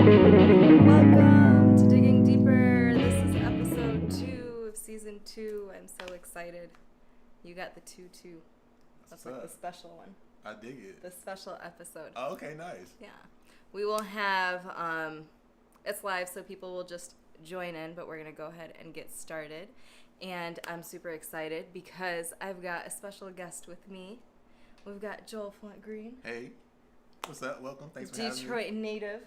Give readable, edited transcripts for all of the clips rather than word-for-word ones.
Welcome to Digging Deeper. This is episode 2 of season 2. I'm so excited. You got the 2-2. That's like the special one. I dig it. The special episode. Oh, okay, nice. Yeah. We will have, it's live, so people will just join in, but we're going to go ahead and get started. And I'm super excited because I've got a special guest with me. We've got Joel Fluent Greene. Hey, what's up? Welcome. Thanks for having me. Detroit native.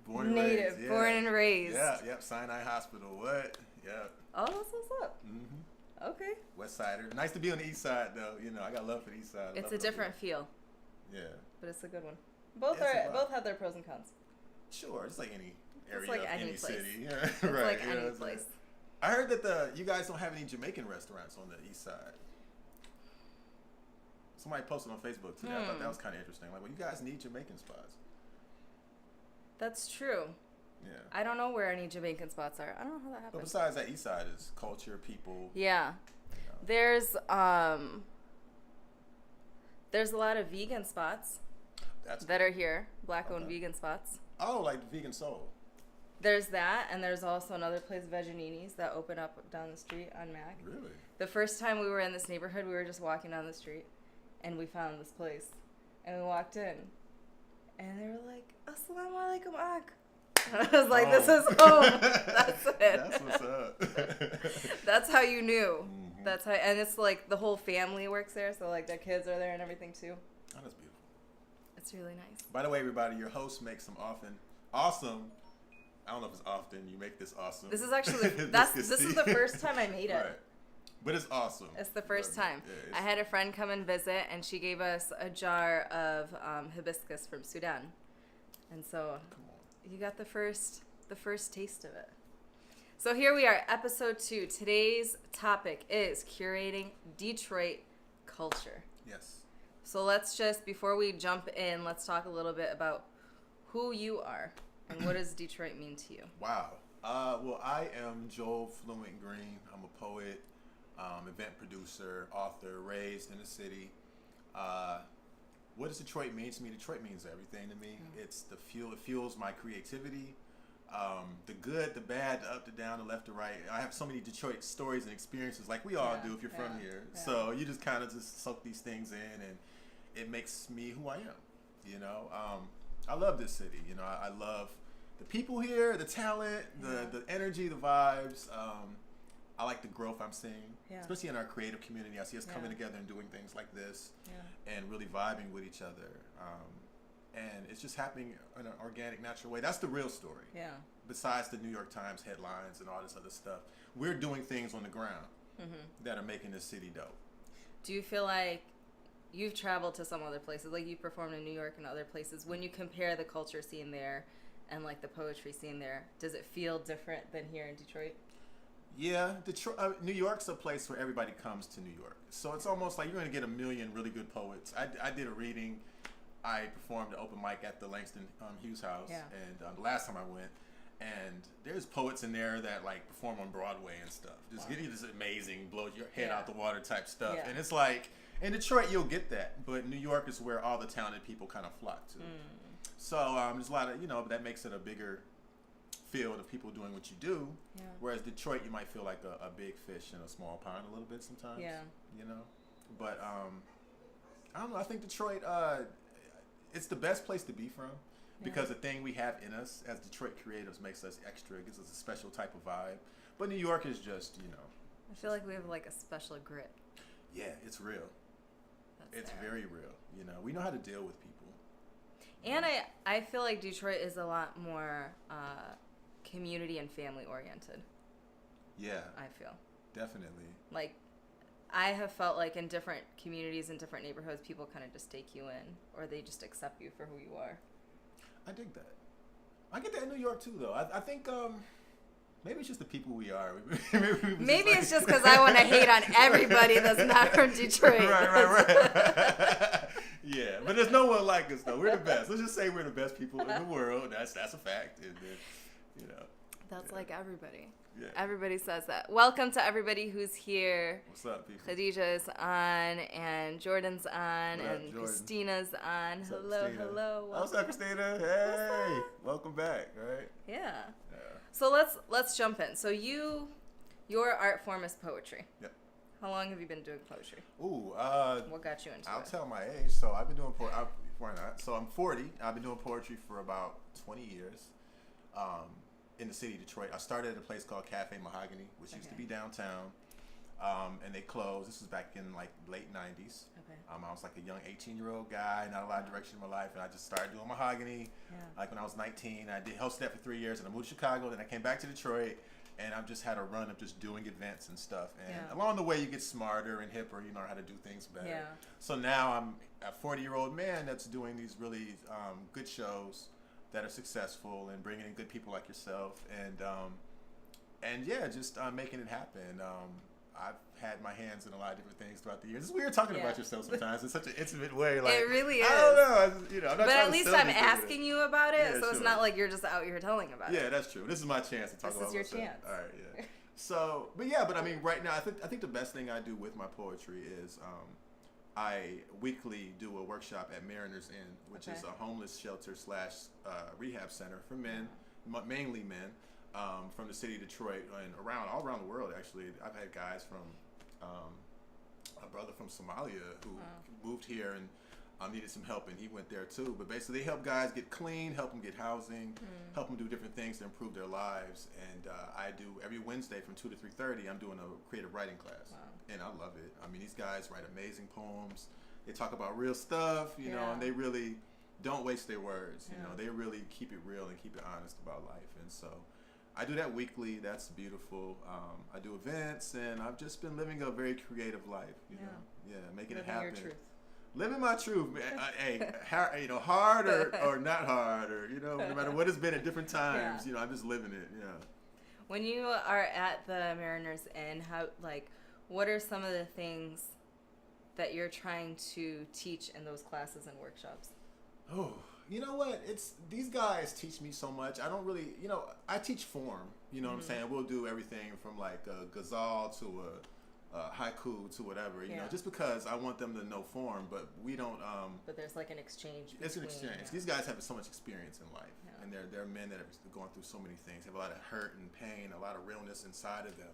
Born and raised. Yeah. Born and raised. Yeah, yep. Sinai Hospital. What? Yep. Oh, that's what's up. Mm-hmm. Okay. West Sider. Nice to be on the east side, though. You know, I got love for the east side. It's a different feel. Yeah. But it's a good one. Both have their pros and cons. Sure, it's like any area it's like of any place. city. Yeah, it's right. like any place. I heard that you guys don't have any Jamaican restaurants on the east side. Somebody posted on Facebook today. I thought that was kind of interesting. Like, well, you guys need Jamaican spots. That's true. Yeah. I don't know where any Jamaican spots are. I don't know how that happened. But besides that, east side is culture, people. Yeah. You know. There's a lot of vegan spots that are here. Black-owned vegan spots. Oh, like Vegan Soul. There's that, and there's also another place, Veganini's, that opened up down the street on Mac. Really? The first time we were in this neighborhood, we were just walking down the street, and we found this place. And we walked in, and they were like, Assalamu alaikum, Ak. I was like, this is home. That's it. That's what's up. That's how you knew. Mm-hmm. That's how, and it's like the whole family works there, so like their kids are there and everything too. Oh, that's beautiful. It's really nice. By the way, everybody, your host makes some awesome. I don't know if it's often you make this awesome. This is actually this is the first time I made it. Right. But it's awesome. It's the first time. Yeah, I had a friend come and visit, and she gave us a jar of hibiscus from Sudan, and so you got the first taste of it. So here we are, episode 2. Today's topic is curating Detroit culture. Yes. So let's just, before we jump in, let's talk a little bit about who you are and what does Detroit mean to you. Wow. Well, I am Joel Fluent Greene. I'm a poet, event producer, author, raised in the city. What does Detroit mean to me? Detroit means everything to me. Mm-hmm. It's the fuel. It fuels my creativity. The good, the bad, the up, the down, the left, the right. I have so many Detroit stories and experiences, like we all do if you're from here. Yeah. So you just kind of just soak these things in, and it makes me who I am. You know, I love this city. You know, I love the people here, the talent, the energy, the vibes. I like the growth I'm seeing, especially in our creative community. I see us coming together and doing things like this and really vibing with each other. And it's just happening in an organic, natural way. That's the real story. Yeah. Besides the New York Times headlines and all this other stuff, we're doing things on the ground that are making this city dope. Do you feel like you've traveled to some other places, like you performed in New York and other places, when you compare the culture scene there and like the poetry scene there, does it feel different than here in Detroit? Yeah, New York's a place where everybody comes to New York. So it's almost like you're going to get a million really good poets. I did a reading. I performed an open mic at the Langston Hughes House, and the last time I went, and there's poets in there that like perform on Broadway and stuff. Just getting this amazing, blow your head out the water type stuff. Yeah. And it's like, in Detroit you'll get that, but New York is where all the talented people kind of flock to. So there's a lot of, that makes it a bigger field of people doing what you do. Yeah. Whereas Detroit, you might feel like a big fish in a small pond a little bit sometimes. Yeah. You know, but I don't know. I think Detroit, it's the best place to be from because the thing we have in us as Detroit creatives makes us extra. It gives us a special type of vibe. But New York is just, I feel like we have like a special grit. Yeah, it's real. It's very real. We know how to deal with people. And I feel like Detroit is a lot more community and family oriented. Yeah. I feel. Definitely. Like, I have felt like in different communities and different neighborhoods, people kind of just take you in, or they just accept you for who you are. I dig that. I get that in New York too, though. I think maybe it's just the people we are. Maybe it's just because I want to hate on everybody that's not from Detroit. Right. Yeah, but there's no one like us, though. We're the best. Let's just say we're the best people in the world. That's a fact. And then, That's like everybody. Yeah. Everybody says that. Welcome to everybody who's here. What's up, people? Khadijah's on, and Jordan's on, What up, and Jordan? Christina's on. What's up, Hello, Christina? hello. What's up, Christina? Hey, welcome back. Right? Yeah. So let's jump in. So your art form is poetry. Yep. How long have you been doing poetry? Ooh, What got you into I'll it? tell my age. So I've been doing poetry. Why not? So I'm 40. I've been doing poetry for about 20 years. In the city of Detroit. I started at a place called Cafe Mahogany, which used to be downtown, and they closed. This was back in like late 90s. Okay. I was like a young 18-year-old guy, not a lot of direction in my life, and I just started doing mahogany. Yeah. Like when I was 19, I hosted that for 3 years, and I moved to Chicago. Then I came back to Detroit, and I've just had a run of just doing events and stuff. And along the way, you get smarter and hipper. You learn how to do things better. Yeah. So now I'm a 40-year-old man that's doing these really good shows that are successful and bringing in good people like yourself, and yeah, just making it happen. I've had my hands in a lot of different things throughout the years. It's weird talking about yourself sometimes in such an intimate way. Like, it really is. I don't know. I'm not but trying at to least sell I'm anything asking you about it, so it's sure. not like you're just out here telling about it. Yeah, that's true. This is my chance to talk about This is your chance. All right, yeah. So, but I mean, right now, I think the best thing I do with my poetry is I weekly do a workshop at Mariners Inn, which is a homeless shelter / rehab center for men, mainly men, from the city of Detroit and all around the world. Actually, I've had guys from a brother from Somalia who moved here and needed some help, and he went there too. But basically, they help guys get clean, help them get housing, help them do different things to improve their lives. And I do every Wednesday from 2 to 3:30. I'm doing a creative writing class, and I love it. I mean, these guys write amazing poems. They talk about real stuff, you know, and they really don't waste their words. You know, they really keep it real and keep it honest about life. And so I do that weekly. That's beautiful. I do events, and I've just been living a very creative life. You know, making it happen. Your truth. Living my truth, man. Hey, hard or not hard, or no matter what it's been at different times. I'm just living it. Yeah. When you are at the Mariners Inn, what are some of the things that you're trying to teach in those classes and workshops? Oh, you know what? These guys teach me so much. I don't really, I teach form. You know what I'm saying? We'll do everything from like a ghazal to a haiku to whatever, you know, just because I want them to know form, but we don't. But there's like an exchange. It's an exchange. These guys have so much experience in life, and they're men that are going through so many things. They have a lot of hurt and pain, a lot of realness inside of them,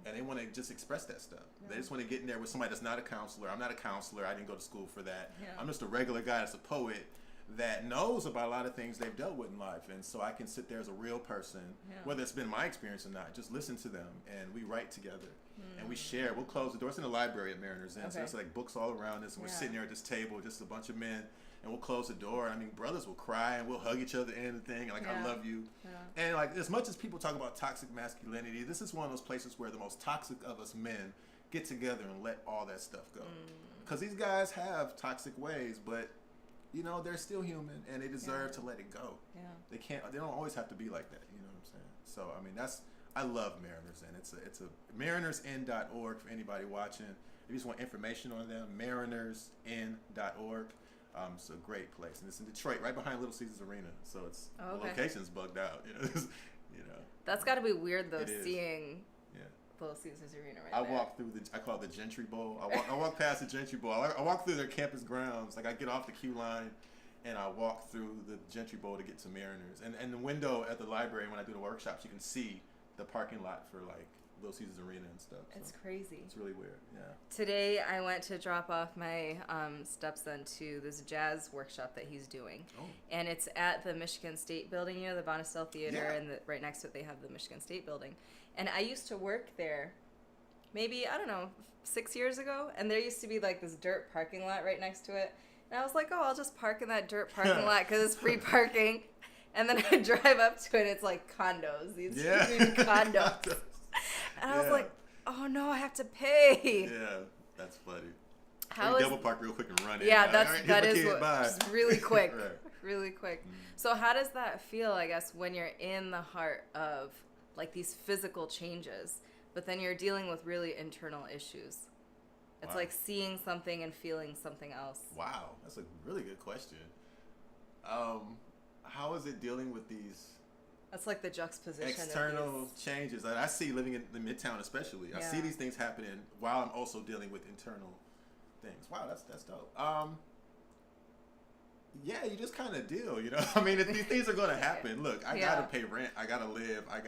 and they want to just express that stuff. They just want to get in there with somebody that's not a counselor. I'm not a counselor. I didn't go to school for that. I'm just a regular guy that's a poet that knows about a lot of things they've dealt with in life, and so I can sit there as a real person, whether it's been my experience or not, just listen to them, and we write together, and we share. We'll close the door. It's in the library at Mariners Inn, so there's like books all around us, and we're sitting there at this table, just a bunch of men, and we'll close the door. I mean, brothers will cry, and we'll hug each other and the thing, like, I love you. And like, as much as people talk about toxic masculinity, this is one of those places where the most toxic of us men get together and let all that stuff go. Because these guys have toxic ways, but they're still human, and they deserve to let it go. They don't always have to be like that. You know what I'm saying? So, I mean, I love Mariners Inn. It's a marinersinn.org for anybody watching. If you just want information on them, marinersinn.org. It's a great place, and it's in Detroit, right behind Little Caesars Arena. So the location's bugged out. That's got to be weird though, seeing Little Caesars Arena right there. I walk through I call it the Gentry Bowl. I walk past the Gentry Bowl. I walk through their campus grounds. Like, I get off the queue line, and I walk through the Gentry Bowl to get to Mariners. And the window at the library, when I do the workshops, you can see the parking lot for like Little Caesars Arena and stuff. So it's crazy. It's really weird. Yeah. Today I went to drop off my stepson to this jazz workshop that he's doing, and it's at the Michigan State Building. The Bonestell Theater, and right next to it they have the Michigan State Building. And I used to work there, maybe 6 years ago, and there used to be like this dirt parking lot right next to it. And I was like, I'll just park in that dirt parking lot because it's free parking. And then I drive up to it, and it's like condos, these huge condos. And I was like, oh no, I have to pay. Yeah, that's funny. How is double park real quick and run in. Yeah, right, that is just really quick, right. Really quick. So how does that feel, I guess, when you're in the heart of like these physical changes, but then you're dealing with really internal issues? It's like seeing something and feeling something else. Wow, that's a really good question. How is it dealing with these That's like the juxtaposition. External changes that I see living in the Midtown, especially. I see these things happening while I'm also dealing with internal things. Wow, that's dope. Yeah, you just kind of deal, you know. I mean, these things are going to happen. Look, I gotta pay rent. I gotta live. I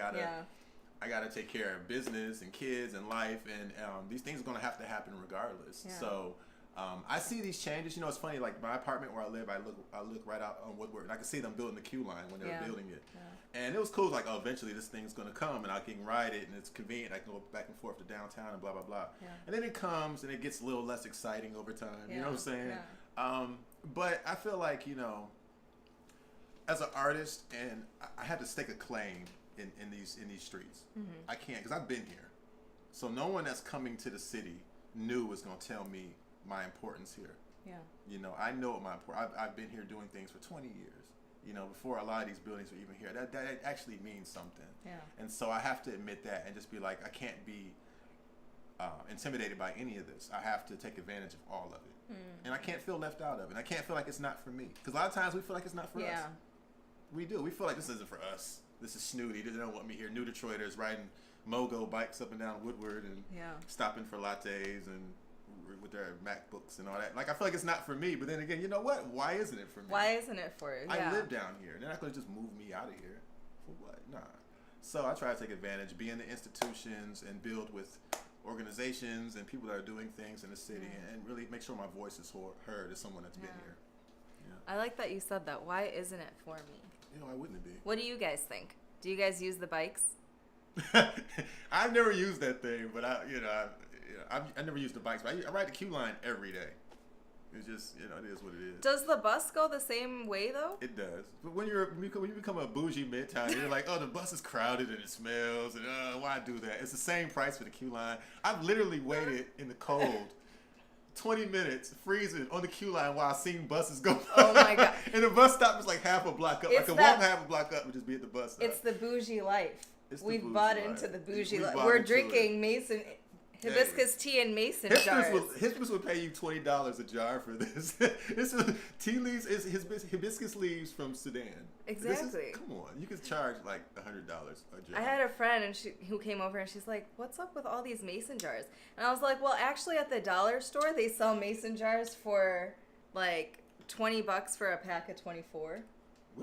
gotta take care of business and kids and life, and these things are going to have to happen regardless. Yeah. So I see these changes. You know, it's funny. Like my apartment where I live, I look right out on Woodward, and I can see them building the queue line when they're building it. Yeah. And it was cool. Like, oh, eventually this thing's going to come, and I can ride it, and it's convenient. I can go back and forth to downtown and blah blah blah. Yeah. And then it comes, and it gets a little less exciting over time. Yeah. You know what I'm saying? Yeah. But I feel like, you know, as an artist, and I had to stake a claim in these streets. Mm-hmm. I can't, because I've been here. So no one that's coming to the city new is going to tell me my importance here. Yeah. You know, I know what my importance. I've been here doing things for 20 years. You know, before a lot of these buildings were even here. That actually means something. Yeah. And so I have to admit that and just be like, I can't be intimidated by any of this. I have to take advantage of all of it. And I can't feel left out of it. And I can't feel like it's not for me. Because a lot of times we feel like it's not for us. We do. We feel like this isn't for us. This is snooty. They don't want me here. New Detroiters riding Mogo bikes up and down Woodward and stopping for lattes and with their MacBooks and all that. Like, I feel like it's not for me. But then again, you know what? Why isn't it for me? Why isn't it for you? I live down here. They're not going to just move me out of here. For what? Nah. So I try to take advantage, be in the institutions, and build with organizations and people that are doing things in the city, and really make sure my voice is heard as someone that's been here. Yeah. I like that you said that. Why isn't it for me? You know, why wouldn't it be? What do you guys think? Do you guys use the bikes? I've never used that thing, but I never used the bikes. But I ride the queue line every day. It's just, you know, it is what it is. Does the bus go the same way though? It does. But when you become a bougie Midtown, you're like, oh, the bus is crowded and it smells, and why do that? It's the same price for the queue line. I've literally waited in the cold 20 minutes, freezing on the queue line while I've seen buses go by. Oh my God. And the bus stop is like half a block up. I could walk half a block up and just be at the bus stop. It's the bougie life. We've bought into the bougie life. We're drinking Mason hibiscus tea and mason jars. Hibiscus would pay you $20 a jar for this. This is tea leaves, is hibiscus leaves from Sudan. Exactly. Come on, you could charge like $100 a jar. I had a friend who came over and she's like, "What's up with all these mason jars?" And I was like, "Well, actually, at the dollar store, they sell mason jars for like $20 for a pack of 24,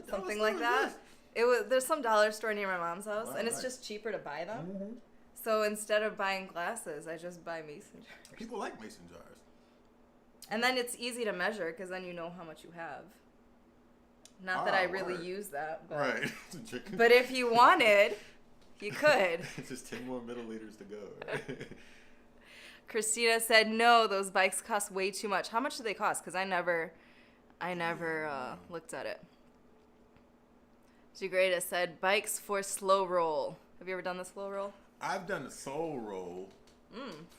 something like that." There's some dollar store near my mom's house, and it's just cheaper to buy them. Mm-hmm. So instead of buying glasses, I just buy mason jars. People like mason jars. And then it's easy to measure because then you know how much you have. Not that I really use that. But, right. But if you wanted, you could. It's just 10 more milliliters to go, right? Christina said, no, those bikes cost way too much. How much do they cost? Because I never looked at it. Jigreda said, bikes for slow roll. Have you ever done the slow roll? I've done the soul roll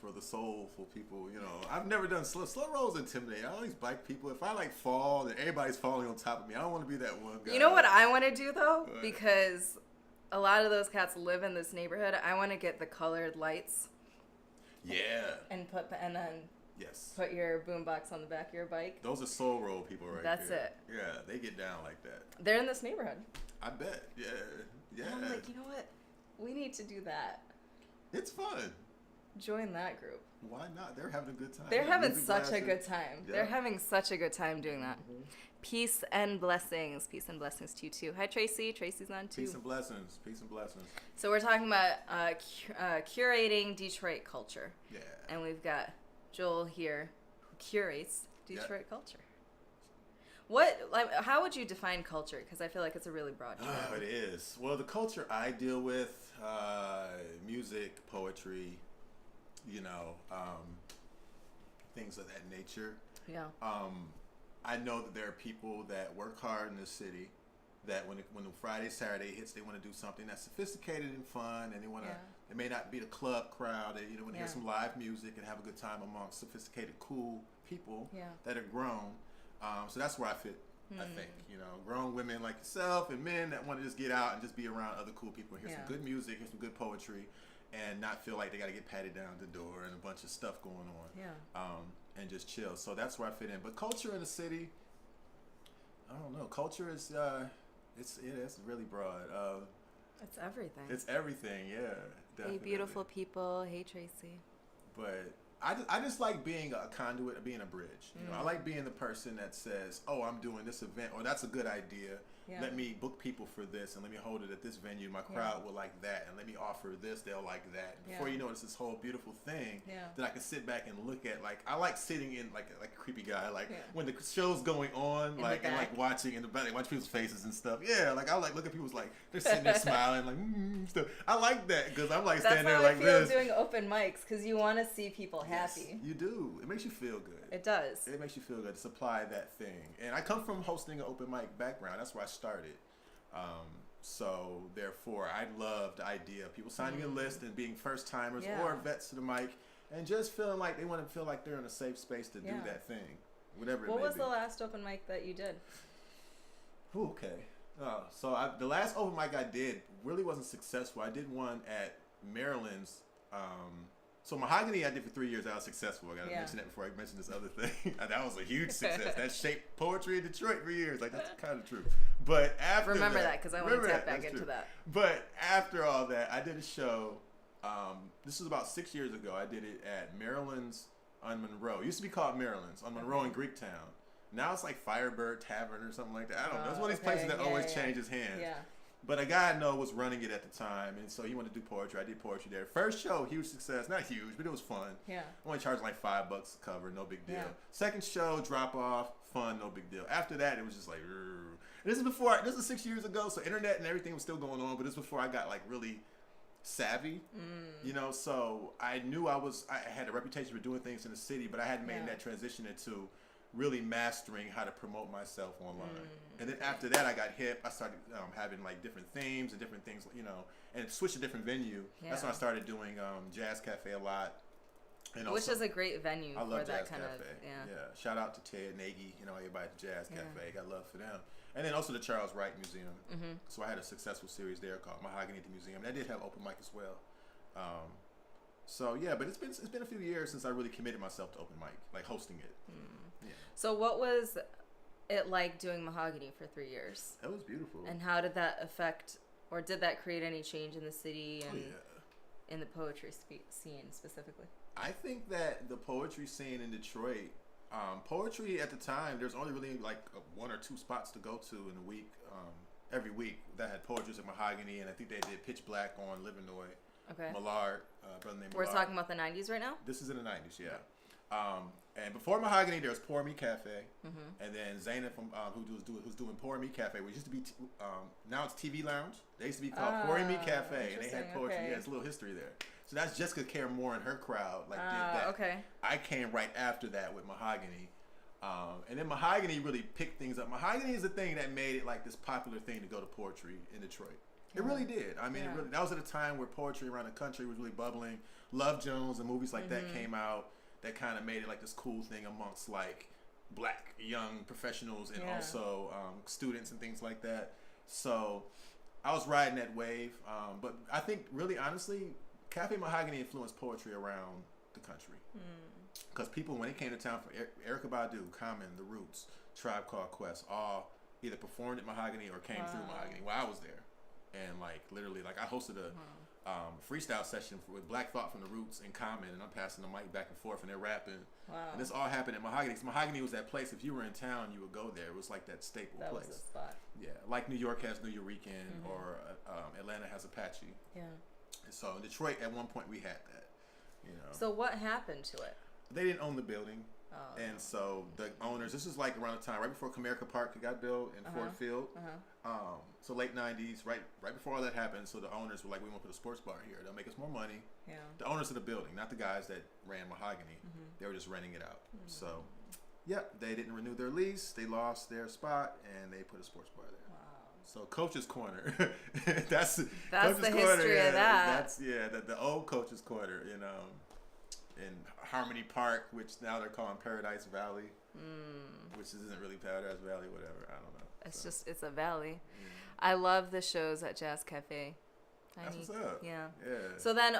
for the soulful people. You know, I've never done slow roll's intimidating. I always bike people. If I like fall and everybody's falling on top of me, I don't want to be that one guy. You know what I want to do though? What? Because a lot of those cats live in this neighborhood. I want to get the colored lights. Yeah. And then put your boombox on the back of your bike. Those are soul roll people right there. That's it. Yeah, they get down like that. They're in this neighborhood. I bet. Yeah. Yeah. And I'm like, you know what? We need to do that. It's fun. Join that group. Why not? They're having a good time. They're having such a good time. Yeah. They're having such a good time doing that. Mm-hmm. Peace and blessings. Peace and blessings to you too. Hi, Tracy. Tracy's on too. Peace and blessings. Peace and blessings. So we're talking about curating Detroit culture. Yeah. And we've got Joel here who curates Detroit culture. How would you define culture? Because I feel like it's a really broad term. Oh, it is. Well, the culture I deal with, music, poetry, things of that nature. Yeah. I know that there are people that work hard in this city that when the Friday, Saturday hits, they want to do something that's sophisticated and fun, and they want to. It may not be the club crowd. They want to hear some live music and have a good time amongst sophisticated, cool people that are grown. So that's where I fit, I think. Grown women like yourself and men that want to just get out and just be around other cool people and hear some good music, hear some good poetry, and not feel like they got to get patted down the door and a bunch of stuff going on. Yeah. And just chill. So that's where I fit in. But culture in the city, I don't know. Culture is, it's really broad. It's everything. It's everything, yeah. Definitely. Hey, beautiful people. Hey, Tracy. But I just like being a conduit, being a bridge. You know, I like being the person that says, "Oh, I'm doing this event, or that's a good idea. Yeah. Let me book people for this, and let me hold it at this venue. My crowd will like that, and let me offer this. They'll like that." And before you know it, it's this whole beautiful thing that I can sit back and look at. Like I like sitting in like a creepy guy. Like when the show's going on, like and like watching in the back, like watch people's faces and stuff. Yeah, like I like look at people's like they're sitting there smiling like stuff. I like that because I'm like standing there like this. That's how I feel doing open mics because you want to see people happy. Yes, you do. It makes you feel good. It does. It makes you feel good to supply that thing. And I come from hosting an open mic background. That's where I started. So therefore, I love the idea of people signing a list and being first timers or vets to the mic, and just feeling like they want to feel like they're in a safe space to do that thing, whatever. What it may was be. the last open mic that you did? Ooh, okay. The last open mic I did really wasn't successful. I did one at Maryland's. So Mahogany I did for 3 years. I was successful. I got to mention that before I mention this other thing. That was a huge success. That shaped poetry in Detroit for years. Like, that's kind of true. But after remember that because I want to tap back into that. But after all that, I did a show. This was about 6 years ago. I did it at Maryland's on Monroe. It used to be called Maryland's on Monroe in Greektown. Now it's like Firebird Tavern or something like that. I don't know. It's one of these places that always changes hands. Yeah. But a guy I know was running it at the time, and so he wanted to do poetry. I did poetry there. First show, huge success. Not huge, but it was fun. Yeah. Only charged like $5 a cover, no big deal. Yeah. Second show, drop off, fun, no big deal. After that, it was just like, this is 6 years ago, so internet and everything was still going on, but this is before I got like really savvy, you know, so I knew I had a reputation for doing things in the city, but I hadn't made that transition into really mastering how to promote myself online. And then after that, I got hip. I started having like different themes and different things, you know, and switched a different venue. Yeah. That's when I started doing Jazz Cafe a lot. And which is a great venue I love for that Jazz kind Cafe. of, Shout out to Ted Nagy, you know, everybody at Jazz Cafe. Got love for them. And then also the Charles Wright Museum. So I had a successful series there called Mahogany at the Museum. And I did have open mic as well. So yeah, but it's been a few years since I really committed myself to open mic, like hosting it. Yeah. So what was it like doing Mahogany for 3 years? That was beautiful. And how did that affect, or did that create any change in the city and in the poetry scene specifically? I think that the poetry scene in Detroit, poetry at the time, there's only really like 1 or 2 spots to go to in a week, every week that had poetry at Mahogany, and I think they did Pitch Black on Livernois. Okay. Millard, brother named Millard. We're talking about the 90s right now? This is in the 90s, yeah. And before Mahogany, there was Pour Me Cafe, and then Zaina from who's doing Pour Me Cafe, which used to be now it's TV Lounge. They used to be called Pour Me Cafe, and they had poetry. Okay. Yeah, there's a little history there. So that's Jessica Care Moore and her crowd did that. Okay. I came right after that with Mahogany, and then Mahogany really picked things up. Mahogany is the thing that made it like this popular thing to go to poetry in Detroit. It really did. I mean, that was at a time where poetry around the country was really bubbling. Love Jones and movies like that came out. That kind of made it like this cool thing amongst like black young professionals and also students and things like that. So I was riding that wave. But I think really honestly, Cafe Mahogany influenced poetry around the country. Because people, when they came to town for Erykah Badu, Common, The Roots, Tribe Called Quest, all either performed at Mahogany or came through Mahogany while I was there. And like literally, like I hosted a freestyle session with Black Thought from The Roots and Common, and I'm passing the mic back and forth, and they're rapping. Wow. And this all happened at Mahogany. So Mahogany was that place. If you were in town, you would go there. It was like that staple place. That was the spot. Yeah, like New York has New Yorican, or Atlanta has Apache. Yeah. And so in Detroit, at one point, we had that. You know. So what happened to it? They didn't own the building. And so the owners, this is like around the time right before Comerica Park got built in Ford Field. So late 90s, right before all that happened. So the owners were like, we want to put a sports bar here. They'll make us more money. Yeah. The owners of the building, not the guys that ran Mahogany. They were just renting it out. So, they didn't renew their lease. They lost their spot, and they put a sports bar there. Wow. So Coach's Corner, that's Coach's the Corner, history of that. That's the old Coach's Corner, you know. In Harmony Park, which now they're calling Paradise Valley, which isn't really Paradise Valley, whatever. I don't know. It's a valley. I love the shows at Jazz Cafe. That's what's up. Yeah. So then,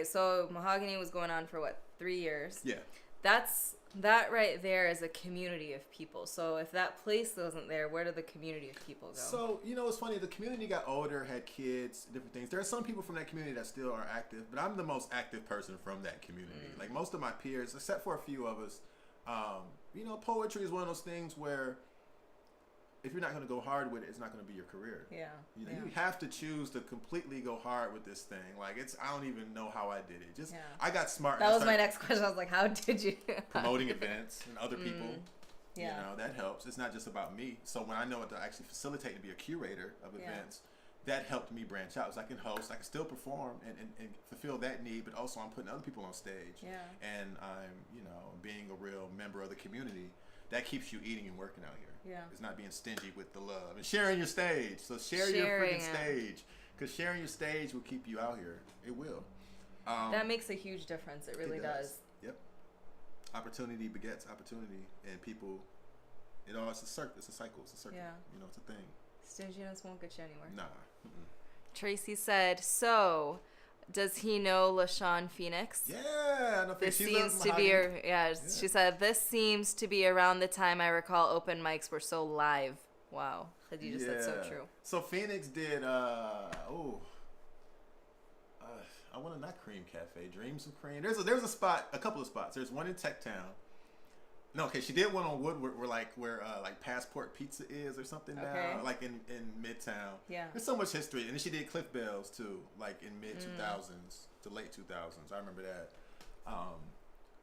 so Mahogany was going on for what, 3 years? Yeah. That's That right there is a community of people. So if that place wasn't there, where did the community of people go? So, it's funny. The community got older, had kids, different things. There are some people from that community that still are active, but I'm the most active person from that community. Like most of my peers, except for a few of us, poetry is one of those things where if you're not going to go hard with it, it's not going to be your career. Yeah. You have to choose to completely go hard with this thing. Like I don't even know how I did it. I got smart. That was my next question. I was like, how did you? Promoting events and other people. Yeah. That helps. It's not just about me. So when I know what to actually facilitate and be a curator of events, that helped me branch out. So I can host, I can still perform and fulfill that need, but also I'm putting other people on stage. Yeah. And I'm, being a real member of the community. That keeps you eating and working out here. Yeah. It's not being stingy with the love and sharing your stage. So share your freaking stage, because sharing your stage will keep you out here. It will. That makes a huge difference. It really does. Yep. Opportunity begets opportunity, and people. It's a circle. It's a cycle. It's a circle. Yeah. It's a thing. Stinginess won't get you anywhere. Nah. Tracy said, "So, does he know LaShawn Phoenix?" Yeah, no, this seems to be She said, "This seems to be around the time I recall open mics were so live." Wow, Khadija said so true. So Phoenix did. I want to not Cream Cafe, Dreams of Cream. There's a spot, a couple of spots. There's one in Tech Town. No, okay, she did one on Woodward where Passport Pizza is or something now, like in Midtown. Yeah. There's so much history. And then she did Cliff Bell's too, like in mid-2000s to late 2000s. I remember that.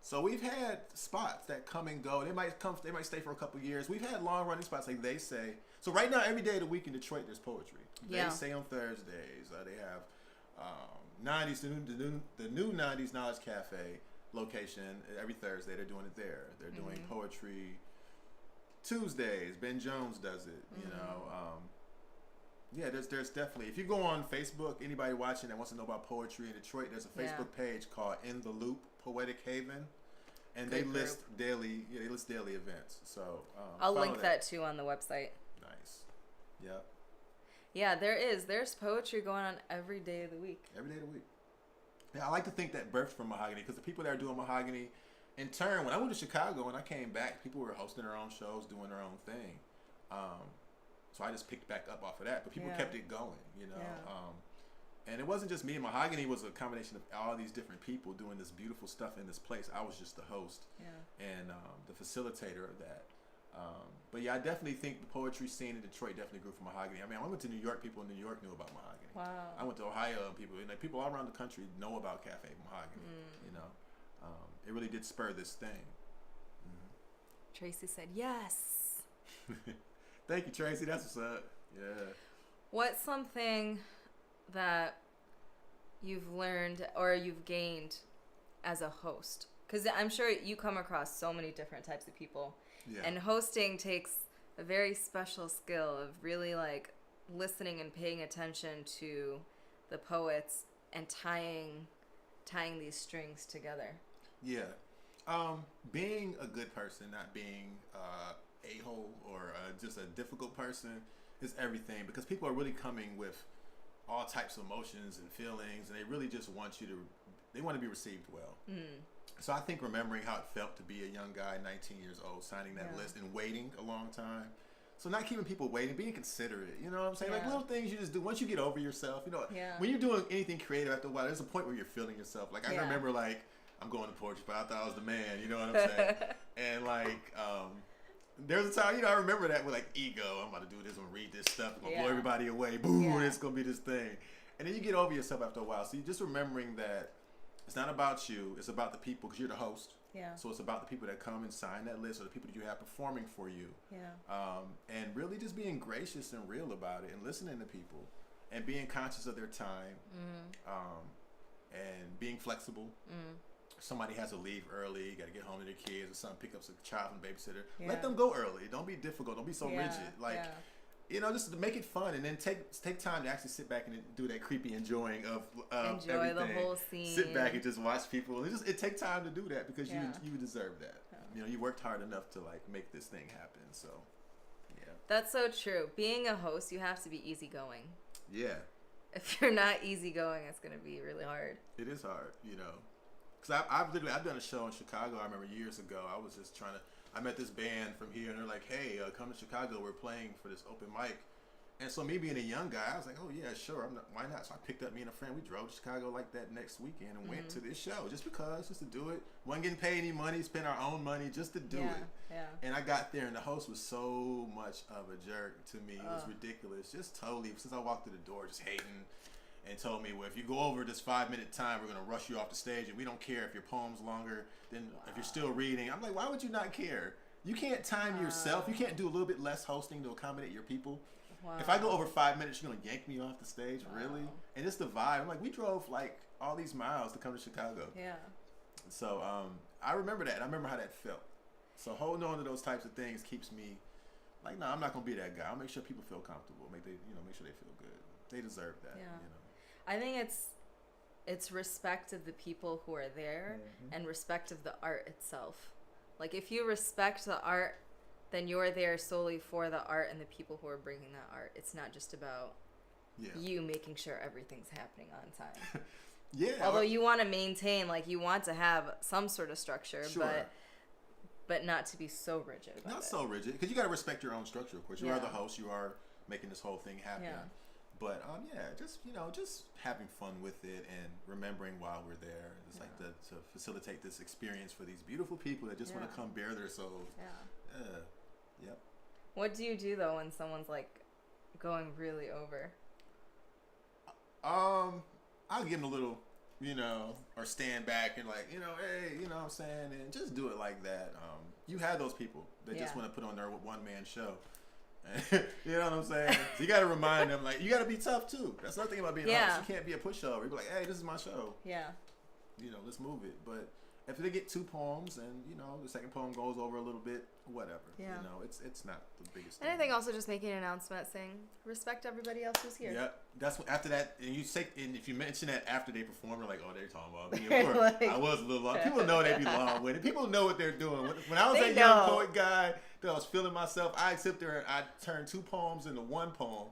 So we've had spots that come and go. They might stay for a couple years. We've had long-running spots like They Say. So right now, every day of the week in Detroit, there's poetry. They Say on Thursdays. They have 90s, the new 90s Knowledge Cafe location every Thursday. They're doing it there. They're doing poetry Tuesdays. Ben Jones does it. There's definitely, if you go on Facebook, anybody watching that wants to know about poetry in Detroit, there's a Facebook page called In the Loop Poetic Haven, and they list daily events. So I'll link that too on the website. Nice. Yep. Yeah, there's poetry going on every day of the week. Every day of the week. Yeah, I like to think that birthed from Mahogany, because the people that are doing Mahogany, in turn, when I went to Chicago and I came back, people were hosting their own shows, doing their own thing. So I just picked back up off of that, but people kept it going, and it wasn't just me. Mahogany was a combination of all these different people doing this beautiful stuff in this place. I was just the host and the facilitator of that. But yeah, I definitely think the poetry scene in Detroit definitely grew from Mahogany. I mean, I went to New York. People in New York knew about Mahogany. Wow. I went to Ohio, and people all around the country know about Cafe Mahogany. It really did spur this thing. Tracy said yes. Thank you, Tracy. That's what's up. Yeah. What's something that you've learned or you've gained as a host? Because I'm sure you come across so many different types of people. Yeah. And hosting takes a very special skill of really listening and paying attention to the poets and tying these strings together. Yeah. Being a good person, not being a-hole or just a difficult person is everything, because people are really coming with all types of emotions and feelings, and they really just want they want to be received well. So I think remembering how it felt to be a young guy, 19 years old, signing that list and waiting a long time. So not keeping people waiting, being considerate, you know what I'm saying? Like little things you just do. Once you get over yourself, when you're doing anything creative after a while, there's a point where you're feeling yourself. Like I remember I'm going to poetry, but I thought I was the man, you know what I'm saying? And there's a time, I remember that with ego. I'm about to do this, I'm gonna read this stuff, I'm gonna blow everybody away, boom, it's gonna be this thing. And then you get over yourself after a while. So you're just remembering that it's not about you, it's about the people, because you're the host. Yeah. So it's about the people that come and sign that list, or the people that you have performing for you. Yeah. And really just being gracious and real about it, and listening to people, and being conscious of their time, and being flexible. Somebody has to leave early, you got to get home to their kids, or something, pick up some child from the babysitter. Let them go early. Don't be difficult. Don't be so rigid. Just to make it fun, and then take time to actually sit back and do that creepy enjoying of enjoy everything. The whole scene. Sit back and just watch people. It take time to do that, because you deserve that. You worked hard enough to make this thing happen. So, yeah. That's so true. Being a host, you have to be easygoing. Yeah. If you're not easygoing, it's gonna be really hard. It is hard, Because I've done a show in Chicago. I remember years ago. I was just I met this band from here, and they're like, "Hey, come to Chicago. We're playing for this open mic." And so me being a young guy, I was like, "Oh yeah, sure. Why not?" So I picked up me and a friend. We drove to Chicago like that next weekend and went to this show just to do it. Wasn't getting paid any money. Spent our own money just to do it. Yeah. And I got there, and the host was so much of a jerk to me. It was ridiculous. Just totally. Since I walked through the door, just hating. And told me, well, if you go over this 5-minute time, we're going to rush you off the stage, and we don't care if your poem's longer than if you're still reading. I'm like, why would you not care? You can't time yourself. You can't do a little bit less hosting to accommodate your people. Wow. If I go over 5 minutes, you're going to yank me off the stage? Really? And it's the vibe. I'm like, we drove like all these miles to come to Chicago. Yeah. So I remember that. I remember how that felt. So holding on to those types of things keeps me like, no, I'm not going to be that guy. I'll make sure people feel comfortable. Make sure they feel good. They deserve that. Yeah. You know? I think it's respect of the people who are there and respect of the art itself. Like if you respect the art, then you're there solely for the art and the people who are bringing that art. It's not just about you making sure everything's happening on time. Although you want to maintain, like you want to have some sort of structure, but not to be so rigid about Not so rigid, because you got to respect your own structure, of course. You are the host. You are making this whole thing happen. Yeah. But just having fun with it and remembering while we're there, just like to facilitate this experience for these beautiful people that just want to come bare their souls. Yeah. Yep. What do you do though when someone's like going really over? I'll give them a little, or stand back and like, hey, you know what I'm saying, and just do it like that. You have those people that just want to put on their one-man show. You know what I'm saying? So you got to remind them, like, you got to be tough too. That's another thing about being honest. You can't be a pushover. You be like, hey, this is my show. Yeah. Let's move it. But if they get 2 poems and the second poem goes over a little bit, whatever. Yeah. It's not the biggest thing. And I think also just making an announcement saying respect everybody else who's here. Yeah. That's when, after that, and if you mention that after they perform, they're like, oh, they're talking about me. Of course, I was a little long. People know they be long with it. People know what they're doing. When I was that young poet guy that I was feeling myself, I'd sit there and I'd turn 2 poems into 1 poem.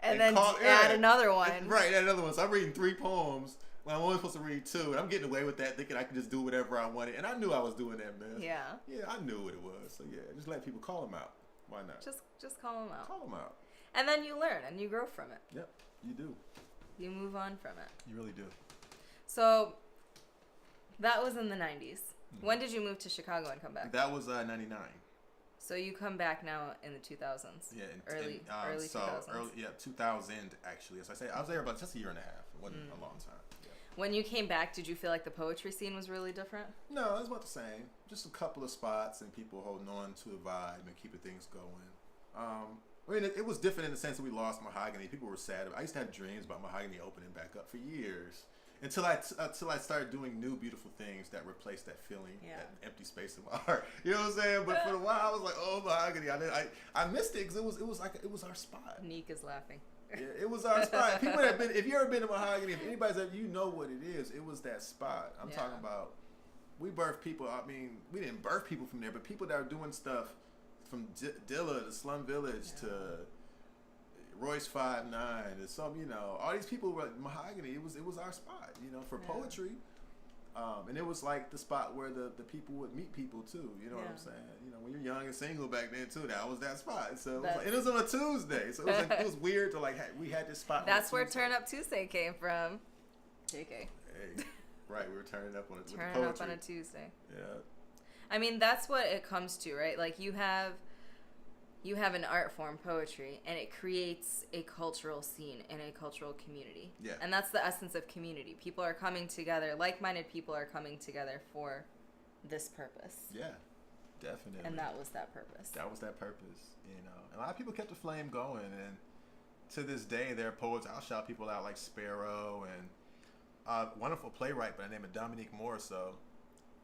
And then add another one. Right, add another one. So I'm reading 3 poems. Well, I'm only supposed to read 2, and I'm getting away with that, thinking I can just do whatever I wanted. And I knew I was doing that, man. Yeah. Yeah, I knew what it was. So yeah, just let people call them out. Why not? Just call them out. Call them out. And then you learn and you grow from it. Yep, you do. You move on from it. You really do. So that was in the 90s. When did you move to Chicago and come back? That was 99. So you come back now in the 2000s. Yeah, early 2000s. 2000 actually. As I say, I was there about just a year and a half. It wasn't a long time. Yeah. When you came back, did you feel like the poetry scene was really different? No, it was about the same. Just a couple of spots and people holding on to a vibe and keeping things going. It was different in the sense that we lost Mahogany. People were sad. I used to have dreams about Mahogany opening back up for years. Until I started doing new beautiful things that replaced that feeling, that empty space in my heart. You know what I'm saying? But for a while, I was like, oh, Mahogany. I missed it because it was our spot. Neek is laughing. Yeah, it was our spot. People that have been, if you ever been to Mahogany, if anybody's ever, you know what it is. It was that spot. I'm talking about. We birthed people. I mean, we didn't birth people from there, but people that are doing stuff from Dilla to Slum Village to Royce 5'9" and some, all these people were like Mahogany. It was our spot, for poetry. And it was like the spot where the people would meet people too. You know what I'm saying? When you're young and single back then too, that was that spot. So it was on a Tuesday. So it was weird to we had this spot. That's where Turn Up Tuesday came from. JK. Hey, right, we were turning up on a Turning up on a Tuesday. Yeah. I mean, that's what it comes to, right? Like you have an art form, poetry, and it creates a cultural scene and a cultural community. Yeah. And that's the essence of community. People are coming together, like-minded people are coming together for this purpose. Yeah, definitely. And that was that purpose. That was that purpose, And a lot of people kept the flame going, and to this day, there are poets. I'll shout people out like Sparrow and a wonderful playwright by the name of Dominique Morisseau,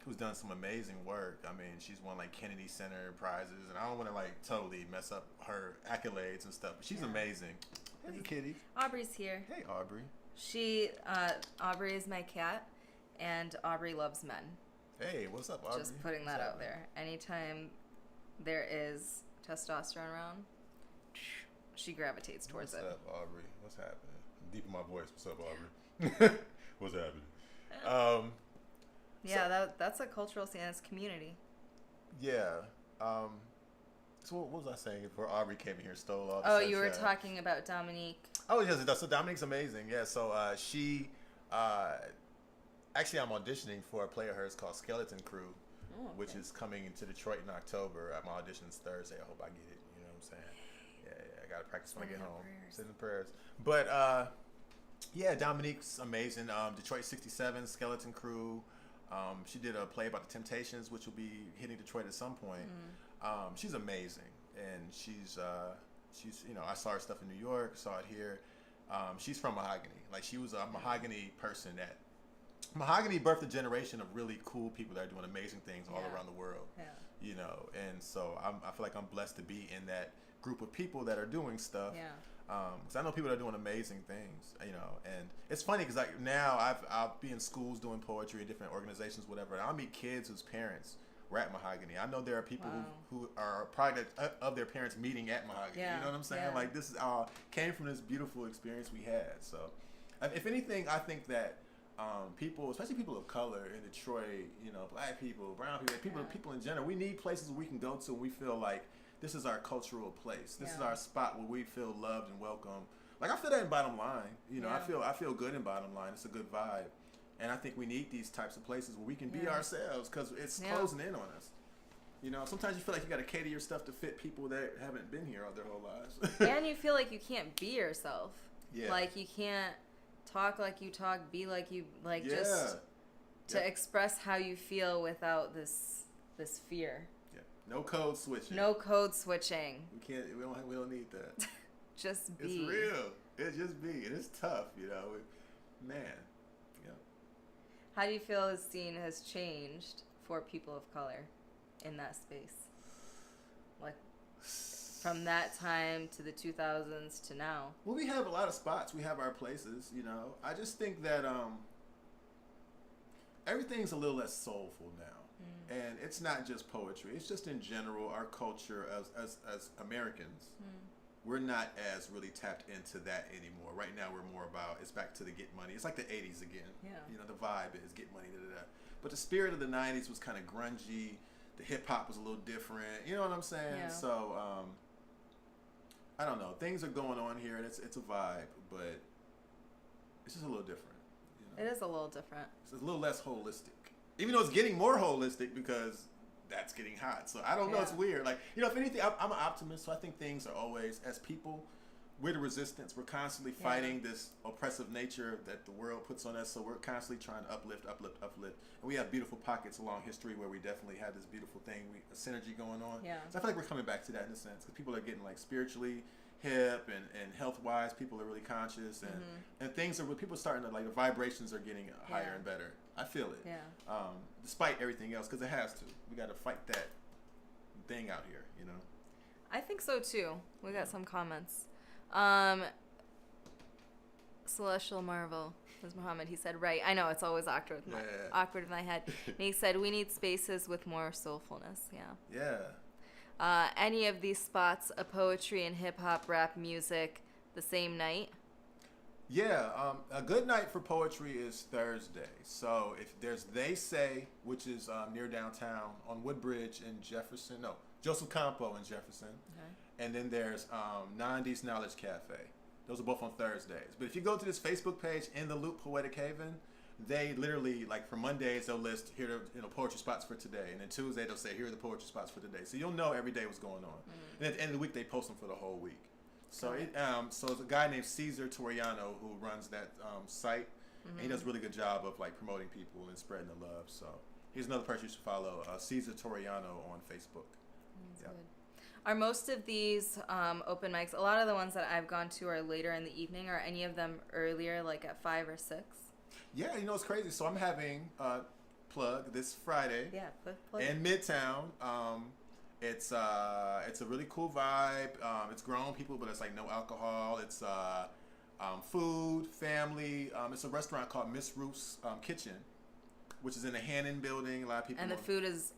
who's done some amazing work. I mean, she's won like Kennedy Center prizes, and I don't want to like totally mess up her accolades and stuff, but she's amazing. Hey, Kitty. Aubrey's here. Hey, Aubrey. Aubrey is my cat, and Aubrey loves men. Hey, what's up, Aubrey? Just putting that out there. Anytime there is testosterone around, she gravitates towards it. What's up, Aubrey? What's happening? Deep in my voice. What's up, Aubrey? What's happening? Yeah, that's a cultural scene. It's community. Yeah. So what was I saying before Aubrey came in here and stole all the Oh, you were sunshine? talking about Dominique. Oh, yes. So Dominique's amazing. Yeah. So she, actually, I'm auditioning for a play of hers called Skeleton Crew, which is coming into Detroit in October. My audition's Thursday. I hope I get it. You know what I'm saying? Yeah. I got to practice when I get home. Send in prayers. But, yeah, Dominique's amazing. Detroit 67, Skeleton Crew. She did a play about the Temptations, which will be hitting Detroit at some point. She's amazing, and she's I saw her stuff in New York, saw it here. She's from Mahogany. Like, she was a Mahogany person that Mahogany birthed a generation of really cool people that are doing amazing things all around the world. Yeah. You know, and so I feel like I'm blessed to be in that group of people that are doing stuff. Yeah. Because I know people that are doing amazing things, you know, and it's funny because like now I'll be in schools doing poetry in different organizations, whatever, and I'll meet kids whose parents were at Mahogany. I know there are people who are product of their parents meeting at Mahogany. Yeah. You know what I'm saying? Yeah. Like, this is all came from this beautiful experience we had. So, if anything, I think that people, especially people of color in Detroit, you know, black people, brown people, people in general, we need places where we can go to and we feel like this is our cultural place. This is our spot where we feel loved and welcome. Like, I feel that in Bottom Line. You know, I feel good in Bottom Line. It's a good vibe. And I think we need these types of places where we can be ourselves because it's closing in on us. You know, sometimes you feel like you got to cater your stuff to fit people that haven't been here all their whole lives. And you feel like you can't be yourself. Yeah. Like, you can't talk like you talk, be like you, like, just to express how you feel without this fear. No code switching. No code switching. We don't need that. Just be. It's real. It's just be. And it's tough, you know. Man. Yeah. How do you feel the scene has changed for people of color in that space? Like, from that time to the 2000s to now. Well, we have a lot of spots. We have our places, you know. I just think that everything's a little less soulful now. And it's not just poetry. It's just in general, our culture as Americans, we're not as really tapped into that anymore. Right now, we're more about, it's back to the get money. It's like the 80s again. Yeah. You know, the vibe is get money, da-da-da. But the spirit of the 90s was kind of grungy. The hip-hop was a little different. You know what I'm saying? Yeah. So, I don't know. Things are going on here, and it's a vibe, but it's just a little different. You know? It is a little different. It's a little less holistic. Even though it's getting more holistic because that's getting hot. So I don't know. It's weird. Like, you know, if anything, I'm an optimist. So I think things are always, as people, we're the resistance. We're constantly fighting this oppressive nature that the world puts on us. So we're constantly trying to uplift. And we have beautiful pockets along history where we definitely had this beautiful thing, a synergy going on. Yeah. So I feel like we're coming back to that in a sense because people are getting like spiritually hip and health-wise, people are really conscious and things are, people are starting to, like, the vibrations are getting higher and better. I feel it. Yeah. Despite everything else, because it has to. We got to fight that thing out here, you know? I think so, too. We got some comments. Celestial Marvel was Muhammad. He said, right. I know, it's always awkward in my head. And he said, we need spaces with more soulfulness. Yeah. Yeah. Any of these spots, a poetry and hip-hop rap music the same night? Yeah, a good night for poetry is Thursday. So if there's They Say, which is near downtown on Woodbridge in Jefferson. No, Joseph Campo in Jefferson. Okay. And then there's 90s Knowledge Cafe. Those are both on Thursdays. But if you go to this Facebook page, In the Loop Poetic Haven, they literally, like, for Mondays, they'll list, here are poetry spots for today. And then Tuesday, they'll say, here are the poetry spots for today. So you'll know every day what's going on. And at the end of the week, they post them for the whole week. So so there's a guy named Cesar Toriano who runs that site. And he does a really good job of, like, promoting people and spreading the love. So here's another person you should follow, Cesar Toriano on Facebook. That's good. Are most of these open mics, a lot of the ones that I've gone to are later in the evening, or any of them earlier, like at 5 or 6? Yeah, you know, it's crazy. So I'm having plug this Friday in Midtown. It's a really cool vibe. It's grown people, but it's like no alcohol. It's food, family. It's a restaurant called Miss Ruth's Kitchen, which is in the Hannon building. A lot of people. And the food is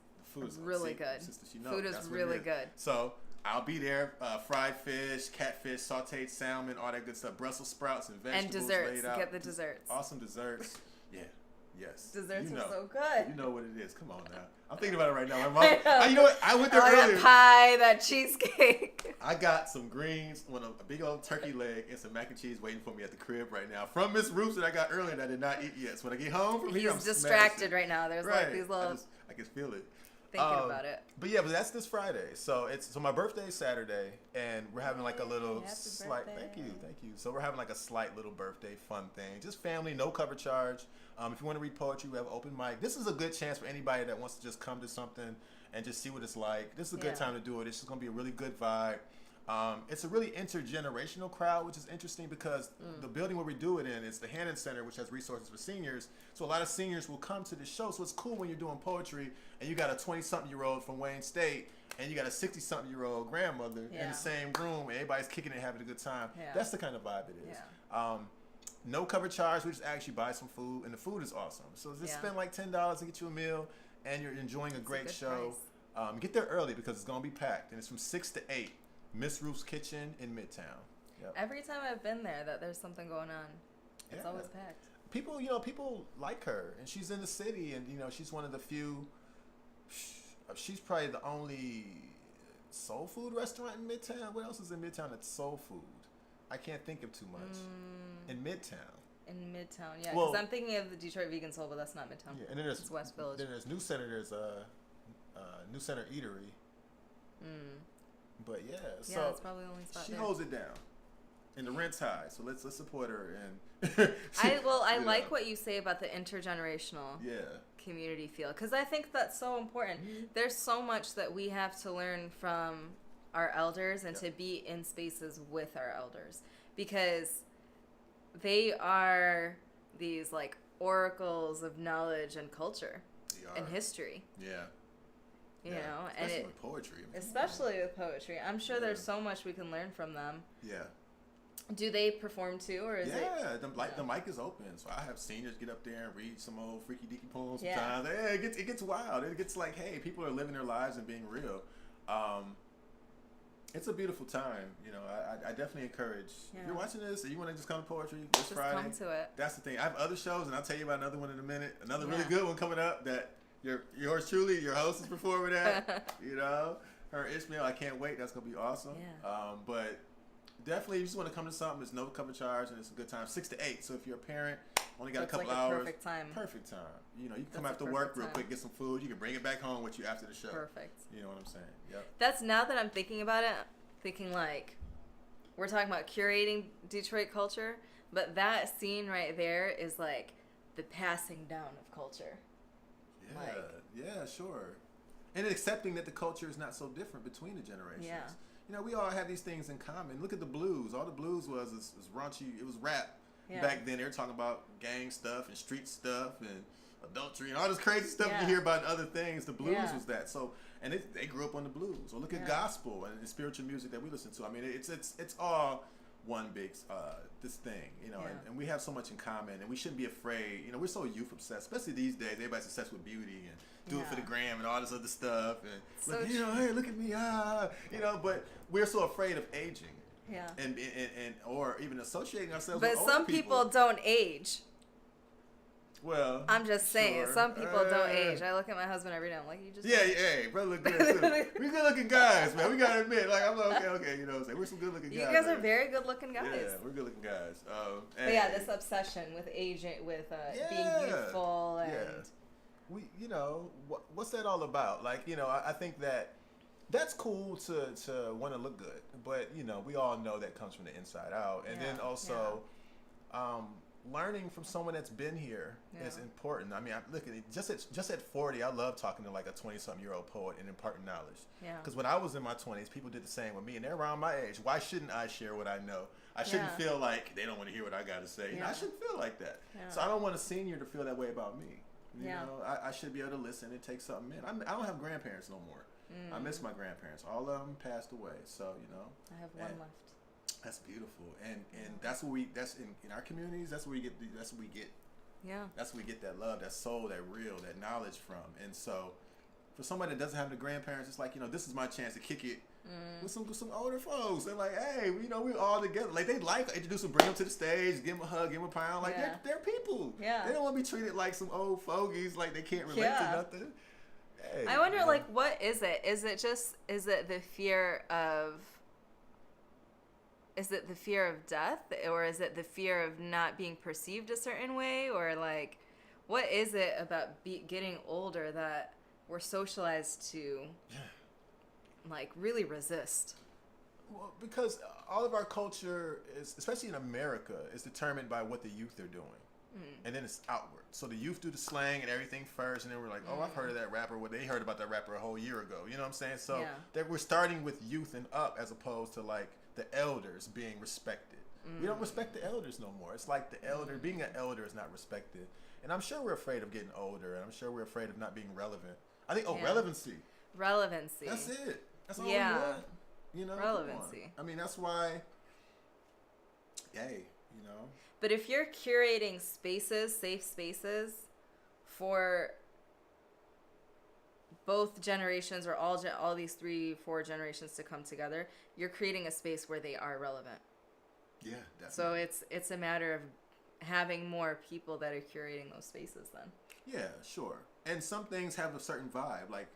really good. Food is really good. So I'll be there. Fried fish, catfish, sautéed salmon, all that good stuff. Brussels sprouts and vegetables. And desserts. Laid out. Get the desserts. Awesome desserts. Yeah. Yes. Desserts you are know. so good. You know what it is. Come on now. I'm thinking about it right now. My mom, I know. you know what? I went there earlier. That pie, that cheesecake. I got some greens with a big old turkey leg and some mac and cheese waiting for me at the crib right now from Miss Roos that I got earlier that I did not eat yet. So when I get home from here, I'm He's distracted smashing. right now. There's Right. like these little I can feel it. thinking about it. But yeah, but that's this Friday. So my birthday is Saturday, and we're having like a little Happy slight. birthday. Thank you. So we're having like a slight little birthday fun thing, just family, no cover charge. If you want to read poetry, we have open mic. This is a good chance for anybody that wants to just come to something and just see what it's like. This is a good time to do it. It's just gonna be a really good vibe. It's a really intergenerational crowd, which is interesting because the building where we do it in is the Hannon Center, which has resources for seniors. So a lot of seniors will come to the show. So it's cool when you're doing poetry and you got a 20-something-year-old from Wayne State and you got a 60-something-year-old grandmother in the same room and everybody's kicking it and having a good time. Yeah. That's the kind of vibe it is. Yeah. No cover charge. We just actually buy some food, and the food is awesome. So just spend like $10 and get you a meal, and you're enjoying a great show. Get there early because it's going to be packed, and it's from 6 to 8. Miss Ruth's Kitchen in Midtown. Yep. Every time I've been there, that there's something going on. It's always packed. People like her, and she's in the city, and she's one of the few. She's probably the only soul food restaurant in Midtown. What else is in Midtown that's soul food? I can't think of too much. In Midtown. In Midtown, yeah. Because I'm thinking of the Detroit Vegan Soul, but that's not Midtown. Yeah, and then it's West Village. Then there's New Center. There's a New Center Eatery. But yeah, so that's probably the only spot she there. holds it down, and the rent's high. So let's support her. And I like what you say about the intergenerational community feel, because I think that's so important. There's so much that we have to learn from our elders and to be in spaces with our elders, because they are these like oracles of knowledge and culture and history. Yeah. You know, especially and with poetry. Especially with poetry. I'm sure there's so much we can learn from them. Yeah. Do they perform too, or is it? Yeah, the mic is open, so I have seniors get up there and read some old freaky deaky poems sometimes. Yeah, it gets wild. It gets like, hey, people are living their lives and being real. It's a beautiful time. I definitely encourage. If you're watching this and you want to just come to poetry this Friday, come to it. That's the thing. I have other shows, and I'll tell you about another one in a minute. Another really good one coming up that yours truly, your host is performing at. Her Ishmael. I can't wait. That's gonna be awesome. Yeah. But definitely, if you just want to come to something, there's no cover charge, and it's a good time. 6 to 8. So if you're a parent, only got a couple hours. Perfect time. Perfect time. You can come after work real quick, get some food. You can bring it back home with you after the show. Perfect. You know what I'm saying? Yep. That's, now that I'm thinking about it, thinking like, we're talking about curating Detroit culture, but that scene right there is like the passing down of culture. Yeah, yeah, sure. And accepting that the culture is not so different between the generations. Yeah. We all have these things in common. Look at the blues. All the blues was raunchy. It was rap. Yeah. Back then, they were talking about gang stuff and street stuff and adultery and all this crazy stuff you hear about in other things. The blues was that. So, and they grew up on the blues. Or look at gospel and spiritual music that we listen to. I mean, it's all one big this thing, and we have so much in common, and we shouldn't be afraid. We're so youth obsessed, especially these days. Everybody's obsessed with beauty and do it for the gram and all this other stuff, and look, hey, look at me, but we're so afraid of aging, and or even associating ourselves. But with some people don't age. Well, I'm just saying, some people don't age. I look at my husband every day. I'm like, you just hey, brother, look good too. We good looking guys, man. We gotta admit, like, I'm like, okay, what I'm saying, we're some good looking guys. You guys are very good looking guys. Yeah, we're good looking guys. But this obsession with aging, with being youthful, and what's that all about? Like, I think that's cool to want to look good, but we all know that comes from the inside out, and then also. Learning from someone that's been here is important. I mean, look at it. Just at 40, I love talking to like a 20-something-year-old poet and imparting knowledge. Yeah. Because when I was in my 20s, people did the same with me, and they're around my age. Why shouldn't I share what I know? I shouldn't feel like they don't want to hear what I got to say. I shouldn't feel like that. Yeah. So I don't want a senior to feel that way about me. I should be able to listen and take something in. I don't have grandparents no more. I miss my grandparents. All of them passed away. So I have one left. That's beautiful, and that's what that's in our communities. That's where we get. That's what we get. Yeah. That's where we get that love, that soul, that real, that knowledge from. And so, for somebody that doesn't have the grandparents, it's like this is my chance to kick it with some older folks. They're like, hey, you know, we all together. Like they introduce them, bring them to the stage, give them a hug, give them a pound. Like they're people. Yeah. They don't want to be treated like some old fogies. Like they can't relate to nothing. Hey, I wonder, like, what is it? Is it the fear of? Is it the fear of death, or is it the fear of not being perceived a certain way, or like, what is it about getting older that we're socialized to, like, really resist? Well, because all of our culture is, especially in America, is determined by what the youth are doing, and then it's outward. So the youth do the slang and everything first, and then we're like, oh, I've heard of that rapper. Well, they heard about that rapper a whole year ago. You know what I'm saying? So that we're starting with youth and up, as opposed to like the elders being respected. We don't respect the elders no more. It's like the elder, being an elder is not respected. And I'm sure we're afraid of getting older, and I'm sure we're afraid of not being relevant. I think, relevancy. Relevancy. That's it. That's all we want. You know? Relevancy. I mean, that's why, you know. But if you're curating spaces, safe spaces, for both generations, or all these 3-4 generations to come together, you're creating a space where they are relevant. Yeah, definitely. So it's a matter of having more people that are curating those spaces then. Yeah, sure. And some things have a certain vibe. Like,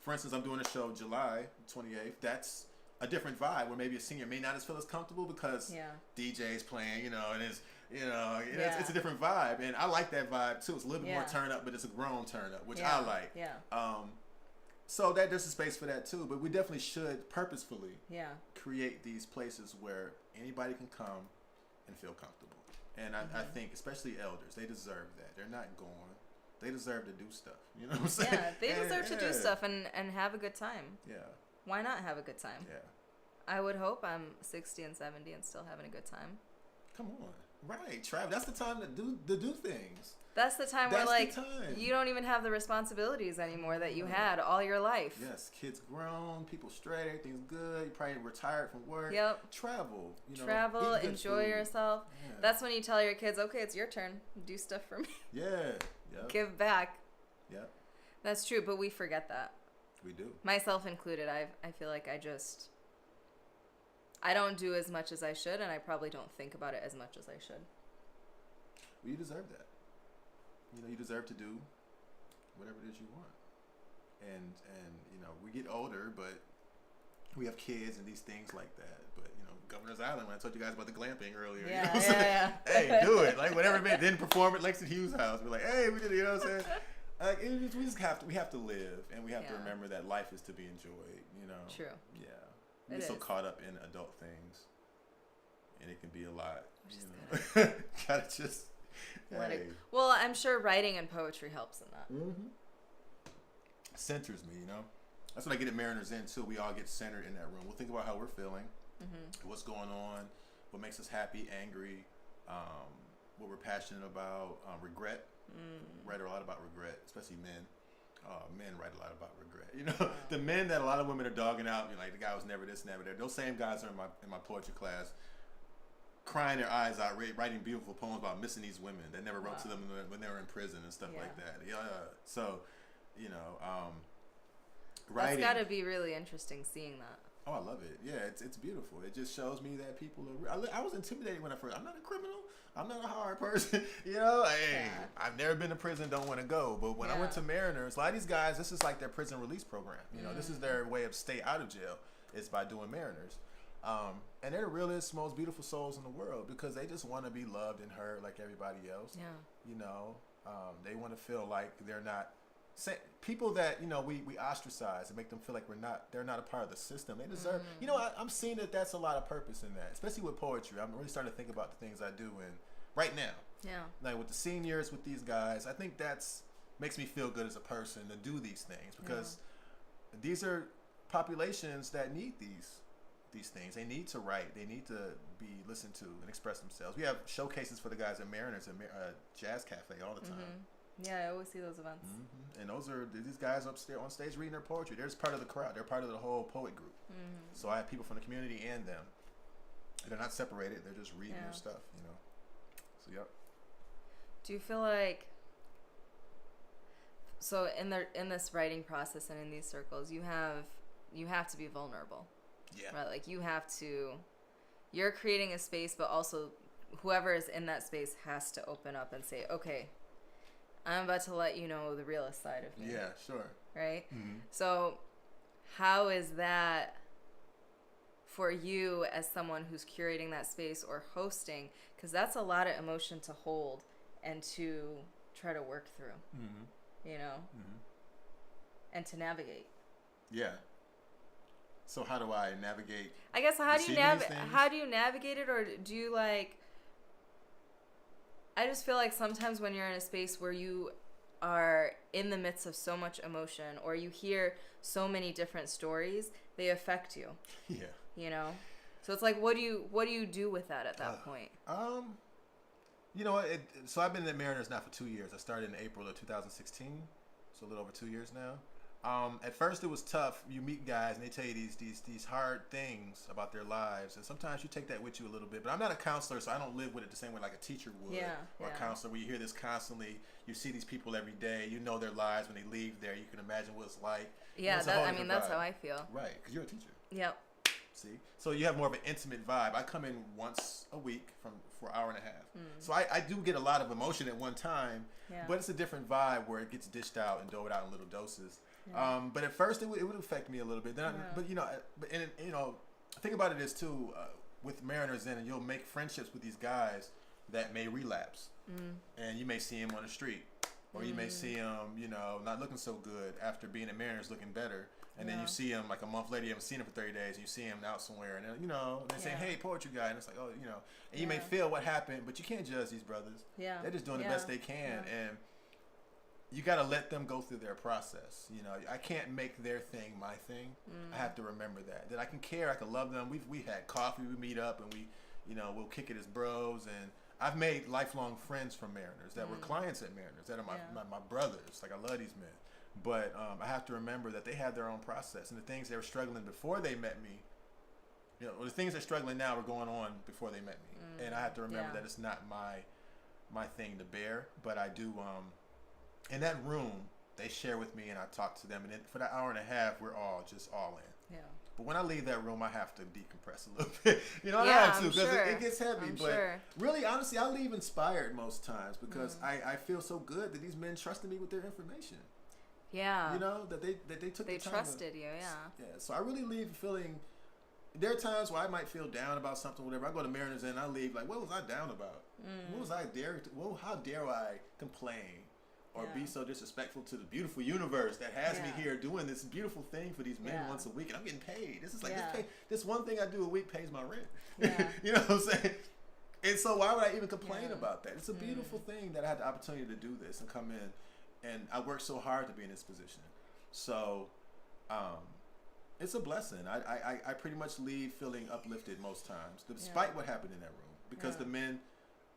for instance, I'm doing a show July 28th. That's a different vibe where maybe a senior may not feel as comfortable because DJ's playing, you know, and it's a different vibe. And I like that vibe too. It's a little bit more turn up, but it's a grown turn up, which I like. Yeah. So that there's a space for that too. But we definitely should purposefully create these places where anybody can come and feel comfortable. And I think especially elders, they deserve that. They're not going. They deserve to do stuff. You know what I'm saying? Yeah, they deserve to do stuff and have a good time. Yeah. Why not have a good time? Yeah. I would hope I'm 60 and 70 and still having a good time. Come on. Right, Trav. That's the time to do things. That's the time where, like, you don't even have the responsibilities anymore that you had all your life. Yes, kids grown, people straight, everything's good. You probably retired from work. Yep. Travel. Travel, enjoy yourself. Yeah. That's when you tell your kids, okay, it's your turn. Do stuff for me. Yeah. Yep. Give back. Yep. That's true, but we forget that. We do. Myself included. I feel like I don't do as much as I should, and I probably don't think about it as much as I should. Well, you deserve that. You know, you deserve to do whatever it is you want. And you know, we get older, but we have kids and these things like that. But, you know, Governor's Island, when I told you guys about the glamping earlier, you know what I'm saying? Hey, do it. Like, whatever it may, didn't perform at Lexington Hughes' house. We're like, hey, we did it, you know what I'm saying? Like, we have to live, and we have to remember that life is to be enjoyed, you know? True. Yeah. We get so caught up in adult things, and it can be a lot. You know? Gotta just... Well, I'm sure writing and poetry helps in that. Mm-hmm. Centers me, you know. That's what I get at Mariners Inn too. We all get centered in that room. We'll think about how we're feeling, what's going on, what makes us happy, angry, what we're passionate about, regret. Write a lot about regret, especially men. Men write a lot about regret. You know, the men that a lot of women are dogging out. You know, like the guy was never this, never that. Those same guys are in my poetry class, crying their eyes out, writing beautiful poems about missing these women that never wrote to them when they were in prison and stuff like that. Yeah. So, you know, writing. That's got to be really interesting seeing that. Oh, I love it. Yeah, it's beautiful. It just shows me that people are. I was intimidated when I first. I'm not a criminal. I'm not a hard person. You know, hey, I've never been to prison. Don't want to go. But when I went to Mariners, a lot of these guys, this is like their prison release program. You know, this is their way of stay out of jail. Is by doing Mariners. And they're the realest, most beautiful souls in the world because they just want to be loved and heard like everybody else. Yeah. You know, they want to feel like they're not people that, you know, we ostracize and make them feel like they're not a part of the system. They deserve, you know, I'm seeing that's a lot of purpose in that, especially with poetry. I'm really starting to think about the things I do right now. Yeah. Like with the seniors, with these guys, I think makes me feel good as a person to do these things because these are populations that need these things. They need to write. They need to be listened to and express themselves. We have showcases for the guys at Mariners and Jazz Cafe all the time. Yeah, I always see those events. And these guys upstairs on stage reading their poetry. They're just part of the crowd. They're part of the whole poet group. So I have people from the community and them. They're not separated. They're just reading their stuff, you know. So, yep. Do you feel like... So in this writing process and in these circles, you have you have to be vulnerable. Yeah. Right? Like you're creating a space, but also whoever is in that space has to open up and say, okay, I'm about to let you know the realest side of me. Yeah, sure. Right? Mm-hmm. So how is that for you as someone who's curating that space or hosting? Because that's a lot of emotion to hold and to try to work through, you know, and to navigate. Yeah. So how do I navigate? I guess how do you navigate it, or do you like? I just feel like sometimes when you're in a space where you are in the midst of so much emotion, or you hear so many different stories, they affect you. Yeah. You know, so it's like, what do you do with that at that point? You know, so I've been at Mariners now for 2 years. I started in April of 2016, so a little over 2 years now. At first it was tough. You meet guys and they tell you these hard things about their lives, and sometimes you take that with you a little bit. But I'm not a counselor, so I don't live with it the same way like a teacher would, or a counselor, where you hear this constantly. You see these people every day. You know their lives when they leave there. You can imagine what it's like. Yeah, that's how I feel. Right, because you're a teacher. Yep. See, so you have more of an intimate vibe. I come in once a week for an hour and a half, so I do get a lot of emotion at one time, but it's a different vibe where it gets dished out and doled out in little doses. Yeah. But at first it would affect me a little bit. Then, but you know, think about it as too with Mariners in, and you'll make friendships with these guys that may relapse, and you may see them on the street, or you may see them, you know, not looking so good after being at Mariners, looking better. And then you see him like a month later, you haven't seen him for 30 days, and you see him out somewhere, and you know, they say, hey, poetry guy, and it's like, oh, you know, and you may feel what happened, but you can't judge these brothers. Yeah. They're just doing the best they can, and you got to let them go through their process. You know, I can't make their thing my thing. I have to remember that I can care, I can love them. We had coffee, we meet up, and we, you know, we'll kick it as bros, and I've made lifelong friends from Mariners that were clients at Mariners, that are my brothers. Like, I love these men. But I have to remember that they had their own process, and the things they were struggling before they met me, you know, the things they're struggling now were going on before they met me, and I have to remember that it's not my thing to bear. But I do. In that room, they share with me, and I talk to them, and then for that hour and a half, we're all in. Yeah. But when I leave that room, I have to decompress a little bit. You know, I have to, because it gets heavy. Really, honestly, I leave inspired most times, because I feel so good that these men trusted me with their information. Yeah. You know, that they took the time. They trusted you, yeah. So I really leave feeling, there are times where I might feel down about something, whatever. I go to Mariners and I leave like, what was I down about? What was I how dare I complain or be so disrespectful to the beautiful universe that has me here doing this beautiful thing for these men once a week, and I'm getting paid. This is like, this one thing I do a week pays my rent. Yeah. You know what I'm saying? And so why would I even complain about that? It's a beautiful thing that I had the opportunity to do this and come in. And I worked so hard to be in this position. So it's a blessing. I pretty much leave feeling uplifted most times, despite what happened in that room. Because the men,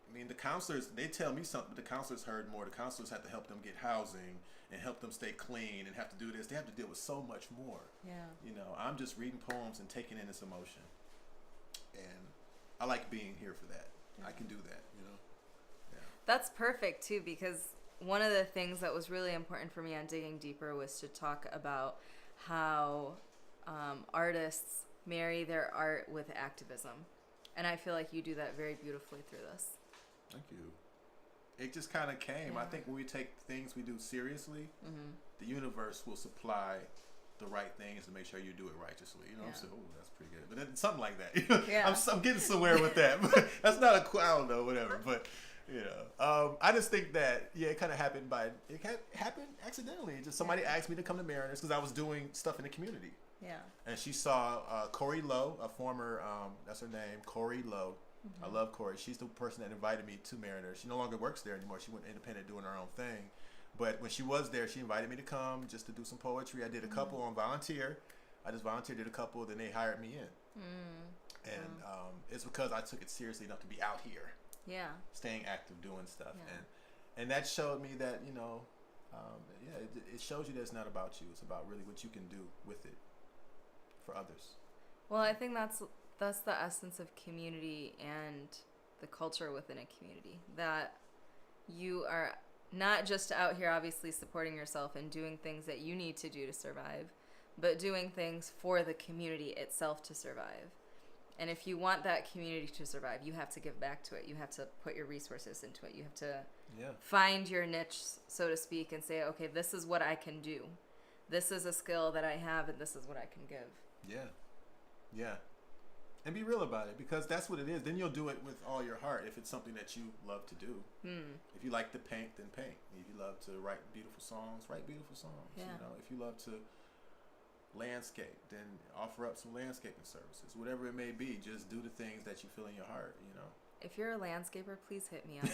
I mean, the counselors, they tell me something, but the counselors heard more. The counselors have to help them get housing and help them stay clean and have to do this. They have to deal with so much more. Yeah. You know, I'm just reading poems and taking in this emotion. And I like being here for that. I can do that, you know. Yeah. That's perfect, too, because one of the things that was really important for me on Digging Deeper was to talk about how artists marry their art with activism. And I feel like you do that very beautifully through this. Thank you. It just kind of came. Yeah. I think when we take things we do seriously, the universe will supply the right things to make sure you do it righteously. You know what I'm saying? Oh, that's pretty good. But then, something like that. I'm getting somewhere with that. But that's not I don't know, whatever. But you know, I just think that it kind of happened happened accidentally. Just somebody asked me to come to Mariners because I was doing stuff in the community. Yeah. And she saw Corey Lowe, a former, that's her name, Corey Lowe. I love Corey. She's the person that invited me to Mariners. She no longer works there anymore. She went independent doing her own thing. But when she was there, she invited me to come just to do some poetry. I did a couple on volunteer. I just volunteered, did a couple, then they hired me in. And it's because I took it seriously enough to be out here. Yeah. Staying active, doing stuff. Yeah. And that showed me that, you know, it shows you that it's not about you. It's about really what you can do with it for others. Well, I think that's the essence of community and the culture within a community. That you are not just out here obviously supporting yourself and doing things that you need to do to survive, but doing things for the community itself to survive. And if you want that community to survive, you have to give back to it. You have to put your resources into it. You have to find your niche, so to speak, and say, okay, this is what I can do. This is a skill that I have, and this is what I can give. Yeah. Yeah. And be real about it, because that's what it is. Then you'll do it with all your heart if it's something that you love to do. If you like to paint, then paint. If you love to write beautiful songs, write beautiful songs. Yeah. You know, if you love to landscape, then offer up some landscaping services. Whatever it may be, just do the things that you feel in your heart, you know. If you're a landscaper, please hit me up.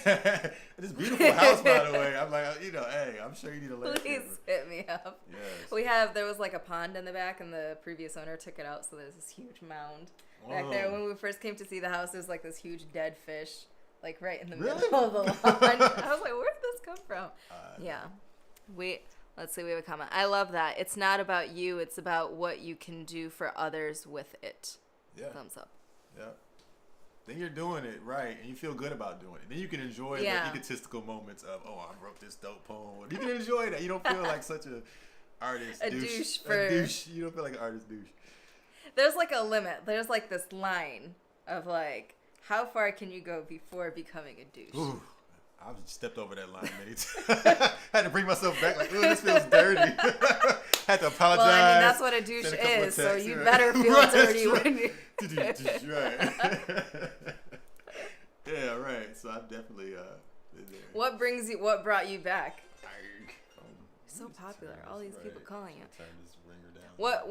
This beautiful house, by the way. I'm like, you know, hey, I'm sure you need a landscaper. Please hit me up. Yes. There was like a pond in the back, and the previous owner took it out, so there's this huge mound back there. When we first came to see the house, there was like this huge dead fish, like right in the middle of the lawn. I was like, where did this come from? Let's see, we have a comment. I love that. It's not about you, it's about what you can do for others with it. Yeah. Thumbs up. Yeah. Then you're doing it right, and you feel good about doing it. Then you can enjoy the egotistical moments of, oh, I wrote this dope poem. You can enjoy that. You don't feel like such a artist douche. A douche. You don't feel like an artist douche. There's like a limit. There's like this line of like, how far can you go before becoming a douche? Ooh, I've stepped over that line many times. Had to bring myself back like, ooh, this feels dirty. Had to apologize. Well, I mean, that's what a douche is, so you better feel dirty when you... Right. Yeah, right. So I've definitely been there. What brought you back? So popular. All these people calling you. Turn this ringer down. What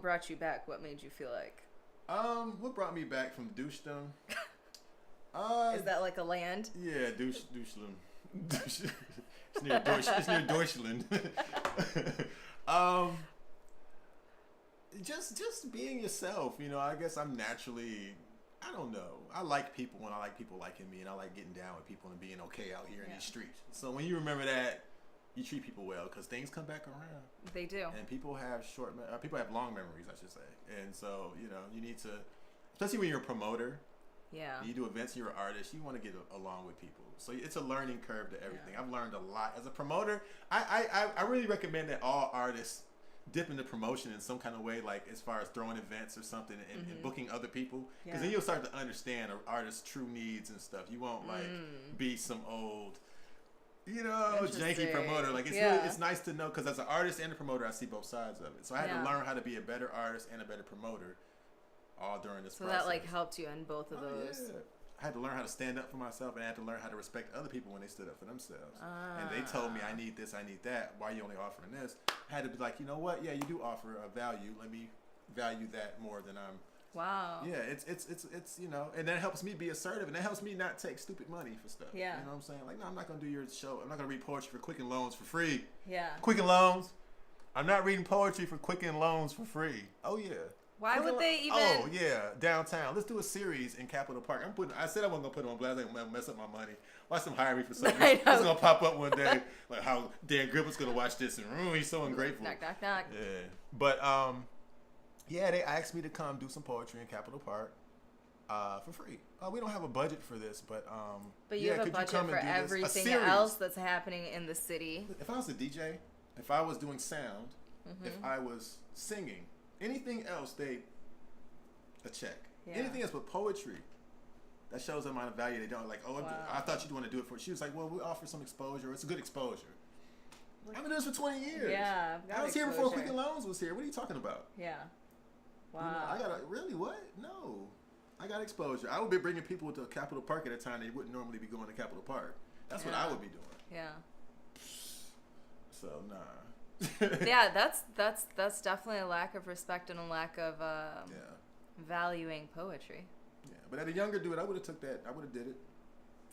brought you back? What made you feel like? What brought me back from douchedom? Is that like a land? Yeah, doucheland. It's near Deutschland. Just being yourself, you know. I guess I'm naturally, I don't know. I like people when I like people liking me, and I like getting down with people and being okay out here in these streets. So when you remember that, you treat people well, because things come back around. They do. And people have people have long memories, I should say. And so, you know, you need to, especially when you're a promoter. Yeah. You do events, you're an artist, you want to get along with people. So it's a learning curve to everything. Yeah. I've learned a lot. As a promoter, I really recommend that all artists dip into promotion in some kind of way, like as far as throwing events or something and booking other people. Because then you'll start to understand an artist's true needs and stuff. You won't like be some old, you know, janky promoter. Like it's nice to know, because as an artist and a promoter, I see both sides of it. So I had to learn how to be a better artist and a better promoter all during this process. So that like helped you in both of those. Yeah. I had to learn how to stand up for myself, and I had to learn how to respect other people when they stood up for themselves. And they told me, I need this, I need that. Why are you only offering this? I had to be like, you know what? Yeah, you do offer a value. Let me value that more than I'm. Wow. Yeah, it's you know, and that helps me be assertive, and that helps me not take stupid money for stuff. Yeah. You know what I'm saying? Like, no, I'm not gonna do your show. I'm not gonna read poetry for Quicken Loans for free. Yeah. Quicken Loans. I'm not reading poetry for Quicken Loans for free. Oh yeah. Why would they even? Oh yeah, downtown. Let's do a series in Capitol Park. I said I wasn't gonna put it on blast. I ain't gonna mess up my money. Watch them hire me for something. It's gonna pop up one day, like how Dan Gribble's gonna watch this and he's so ungrateful. Knock knock knock. Yeah, but yeah, they asked me to come do some poetry in Capitol Park for free. We don't have a budget for this, but you have a budget for everything else that's happening in the city. If I was a DJ, if I was doing sound, if I was singing. Anything else, a check. Yeah. Anything else but poetry, that shows the amount of value they don't. Like, I thought you'd want to do it for. She was like, well, we offer some exposure. It's a good exposure. I've been doing this for 20 years. Yeah, I was here before Quicken Loans was here. What are you talking about? Yeah. Wow. You know, really what? No, I got exposure. I would be bringing people to Capitol Park at a time they wouldn't normally be going to Capitol Park. That's what I would be doing. Yeah. So nah. Yeah, that's definitely a lack of respect and a lack of valuing poetry. Yeah, but at a younger dude, I would have took that. I would have did it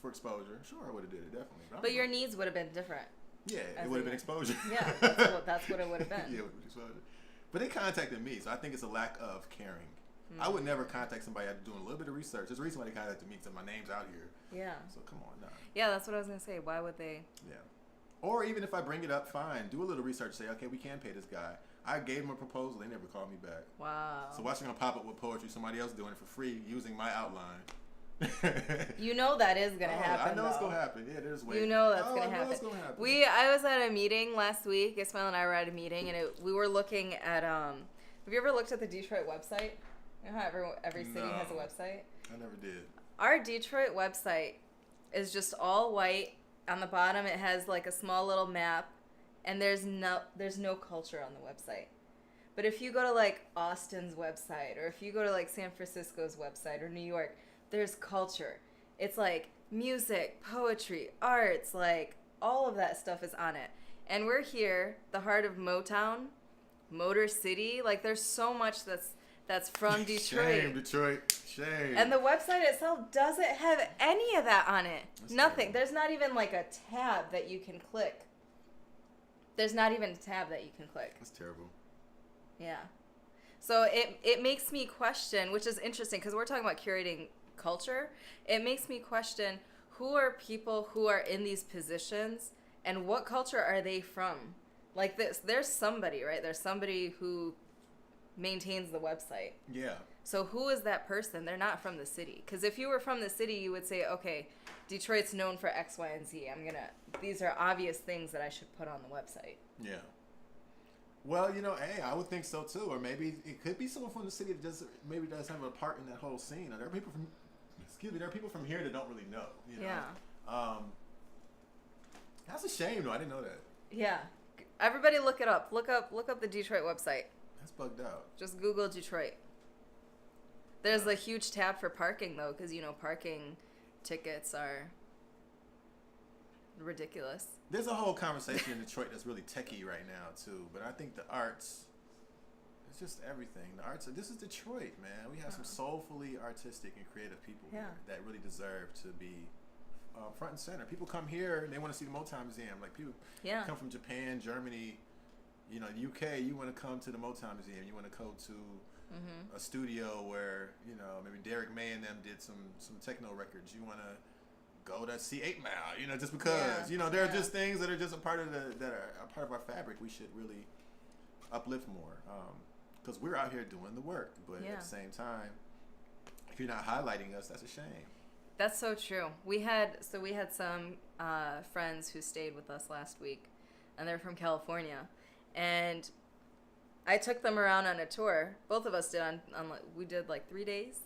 for exposure. Sure, I would have did it definitely. But your needs would have been different. Yeah, it would have been exposure. Yeah, that's what it would have been. Yeah, it would have been exposure. But they contacted me, so I think it's a lack of caring. I would never contact somebody after doing a little bit of research. There's a reason why they contacted me, because my name's out here. Yeah. So come on, nah. Yeah, that's what I was gonna say. Why would they? Yeah. Or even if I bring it up, fine. Do a little research. Say, okay, we can pay this guy. I gave him a proposal. They never called me back. Wow. So watching them pop up with poetry, somebody else doing it for free, using my outline. You know that is gonna happen. I know it's though. gonna happen. Yeah, there's ways. You know that's I gonna know happen. it's gonna happen. I was at a meeting last week. Ismail and I were at a meeting, and we were looking at Have you ever looked at the Detroit website? You know how every city has a website. I never did. Our Detroit website is just all white. On the bottom, it has like a small little map, and there's no culture on the website. But if you go to like Austin's website, or if you go to like San Francisco's website, or New York, there's culture. It's like music, poetry, arts, like all of that stuff is on it. And we're here, the heart of Motown, Motor City. Like there's so much that's from Detroit. Shame, Detroit. Shame. And the website itself doesn't have any of that on it. That's Nothing. terrible. There's not even like a tab that you can click. There's not even a tab that you can click. That's terrible. Yeah. So it makes me question, which is interesting because we're talking about curating culture. It makes me question who are people who are in these positions and what culture are they from? Like this, there's somebody, right? There's somebody who maintains the website. Yeah. So who is that person? They're not from the city. Because if you were from the city, you would say, okay, Detroit's known for X, Y, and Z. These are obvious things that I should put on the website. Yeah. Well, hey, I would think so too. Or maybe it could be someone from the city that does have a part in that whole scene. Or there are people from here that don't really know. Yeah. That's a shame though. I didn't know that. Yeah. Everybody look it up. Look up the Detroit website. That's bugged out. Just Google Detroit. There's a huge tab for parking though, because parking tickets are ridiculous. There's a whole conversation in Detroit that's really techie right now too. But I think the arts, it's just everything. The arts. This is Detroit, man. We have some soulfully artistic and creative people here that really deserve to be front and center. People come here and they want to see the Motown Museum. Like people come from Japan, Germany, UK. You want to come to the Motown Museum. You want to go to a studio where maybe Derek May and them did some techno records. You want to go to see 8 Mile, just because there are just things that are just a part of our fabric. We should really uplift more because we're out here doing the work. But at the same time, if you're not highlighting us, that's a shame. That's so true. We had some friends who stayed with us last week, and they're from California, and I took them around on a tour. Both of us did we did like 3 days,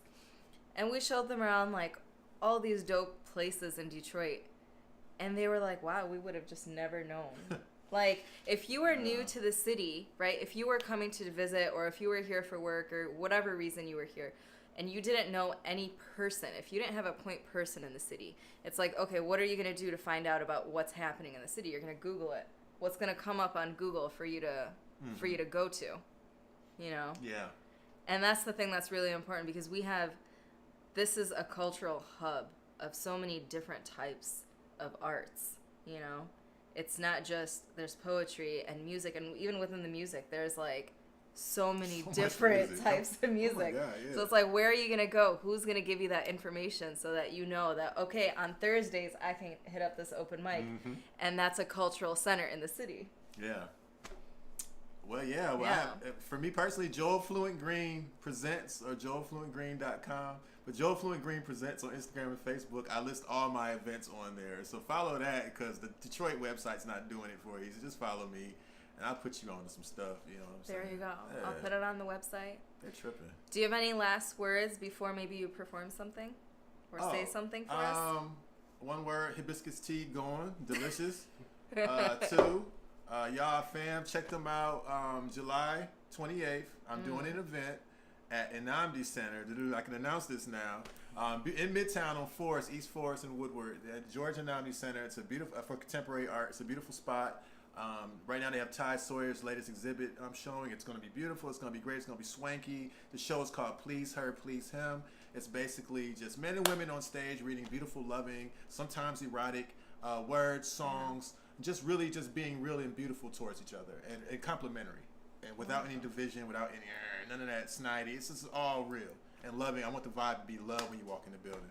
and we showed them around like all these dope places in Detroit, and they were like, wow, we would have just never known. Like if you were new to the city, right, if you were coming to visit or if you were here for work or whatever reason you were here and you didn't know any person, if you didn't have a point person in the city, it's like, okay, what are you going to do to find out about what's happening in the city? You're going to Google it. What's going to come up on Google for you to go to, Yeah. And that's the thing that's really important because this is a cultural hub of so many different types of arts, It's not just, there's poetry and music, and even within the music, there's like so many different types of music. Oh my God, yeah. So it's like, where are you going to go? Who's going to give you that information so that you know that, okay, on Thursdays, I can hit up this open mic, and that's a cultural center in the city. Yeah. Well, yeah. Well, for me personally, Joel Fluent Greene presents, or joelfluentgreene.com. But Joel Fluent Greene presents on Instagram and Facebook. I list all my events on there. So follow that because the Detroit website's not doing it for you. So just follow me and I'll put you on to some stuff. You know what I'm saying? There you go. Yeah. I'll put it on the website. They're tripping. Do you have any last words before maybe you perform something or say something for us? One word, hibiscus tea going. Delicious. 2, y'all fam, check them out. July 28th, I'm doing an event at Enamdi Center. I can announce this now. In Midtown on Forest, East Forest and Woodward, at George Enamdi Center. It's a beautiful, for contemporary art. It's a beautiful spot. Right now they have Ty Sawyer's latest exhibit showing. It's going to be beautiful. It's going to be great. It's going to be swanky. The show is called Please Her, Please Him. It's basically just men and women on stage reading beautiful, loving, sometimes erotic words, songs, just really just being real and beautiful towards each other and complimentary. And without any division, without any none of that snidey. It's just all real and loving. I want the vibe to be love when you walk in the building.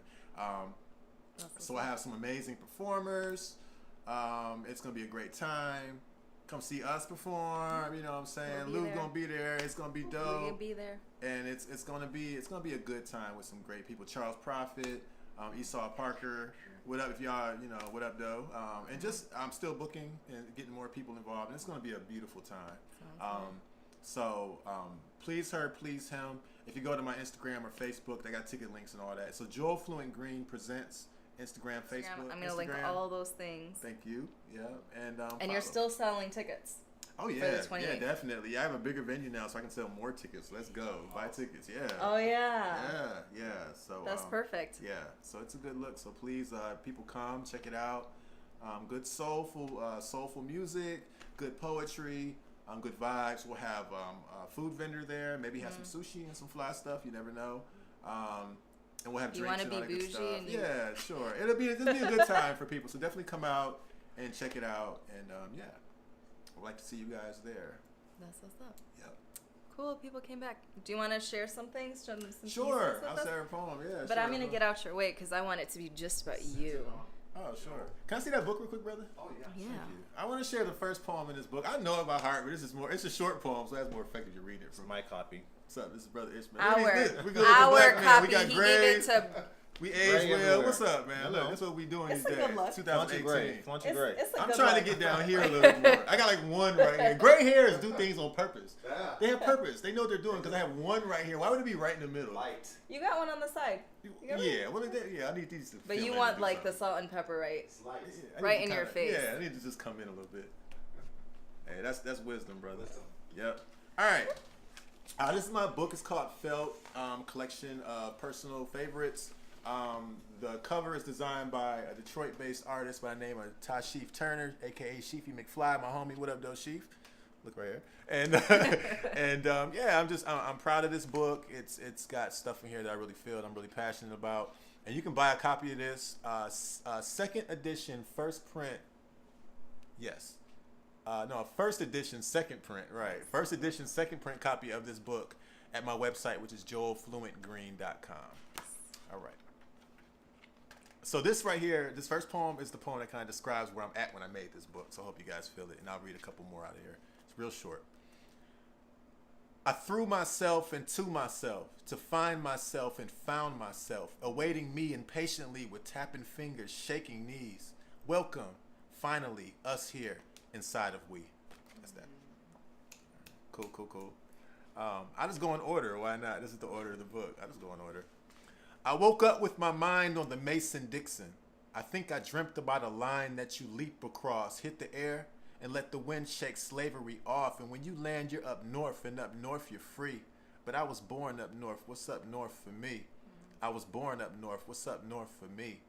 So I have some amazing performers. It's gonna be a great time. Come see us perform. You know what I'm saying? Lou's gonna be there. It's gonna be dope. We'll be there. And it's gonna be a good time with some great people. Charles Prophet, Esau Parker. What up, if y'all, what up, though? And just, I'm still booking and getting more people involved. And it's going to be a beautiful time. So please her, please him. If you go to my Instagram or Facebook, they got ticket links and all that. So Joel Fluent Greene presents Instagram, Facebook. I'm going to link all those things. Thank you. Yeah. And you're still selling tickets. Oh, yeah. Yeah, definitely. Yeah, I have a bigger venue now, so I can sell more tickets. Let's go. Buy tickets. Yeah. Oh, yeah. Yeah. So that's perfect. Yeah. So it's a good look. So please, people come, check it out. Good soulful music, good poetry, good vibes. We'll have a food vendor there. Maybe have some sushi and some fly stuff. You never know. And we'll have drinks and all that good stuff. Yeah, sure. It'll be a good time for people. So definitely come out and check it out. And yeah. I'd like to see you guys there. That's what's up. Yep. Cool. People came back. Do you want to share some things? Sure. I'll share a poem. Yeah. But I'm going to get out your way because I want it to be just about you. Oh, sure. Can I see that book real quick, brother? Oh, yeah. Thank you. I want to share the first poem in this book. I know it by heart, but it's a short poem, so that's more effective to read it from my copy. What's up? This is Brother Ishmael. Our copy. We got grades. We age well. What's up, man? Hello. Look, that's what we doing these days. 2018. I'm trying to get down here a little bit more. I got like one right here. Gray hairs do things on purpose. They have purpose. They know what they're doing because I have one right here. Why would it be right in the middle? Light. You got one on the side. Yeah. Well, yeah. I need these to. But you want like the salt and pepper, right? Yeah, right in your face. Yeah. I need to just come in a little bit. Hey, that's wisdom, brother. Yep. All right. This is my book. It's called Felt, collection of personal favorites. The cover is designed by a Detroit-based artist by the name of Tashif Turner, aka Sheefy McFly, my homie. What up, though, Sheef? Look right here. And yeah, I'm proud of this book. It's got stuff in here that I really feel and I'm really passionate about. And you can buy a copy of this, second edition, first print. Yes. No, first edition, second print. Right. First edition, second print copy of this book at my website, which is joelfluentgreene.com. All right. So this right here, this first poem is the poem that kind of describes where I'm at when I made this book. So I hope you guys feel it. And I'll read a couple more out of here. It's real short. I threw myself into myself to find myself and found myself, awaiting me impatiently with tapping fingers, shaking knees. Welcome, finally, us here inside of we. That's that. Cool. I just go in order. Why not? This is the order of the book. I just go in order. I woke up with my mind on the Mason-Dixon. I think I dreamt about a line that you leap across, hit the air, and let the wind shake slavery off. And when you land, you're up north, and up north you're free. But I was born up north. What's up north for me? I was born up north. What's up north for me?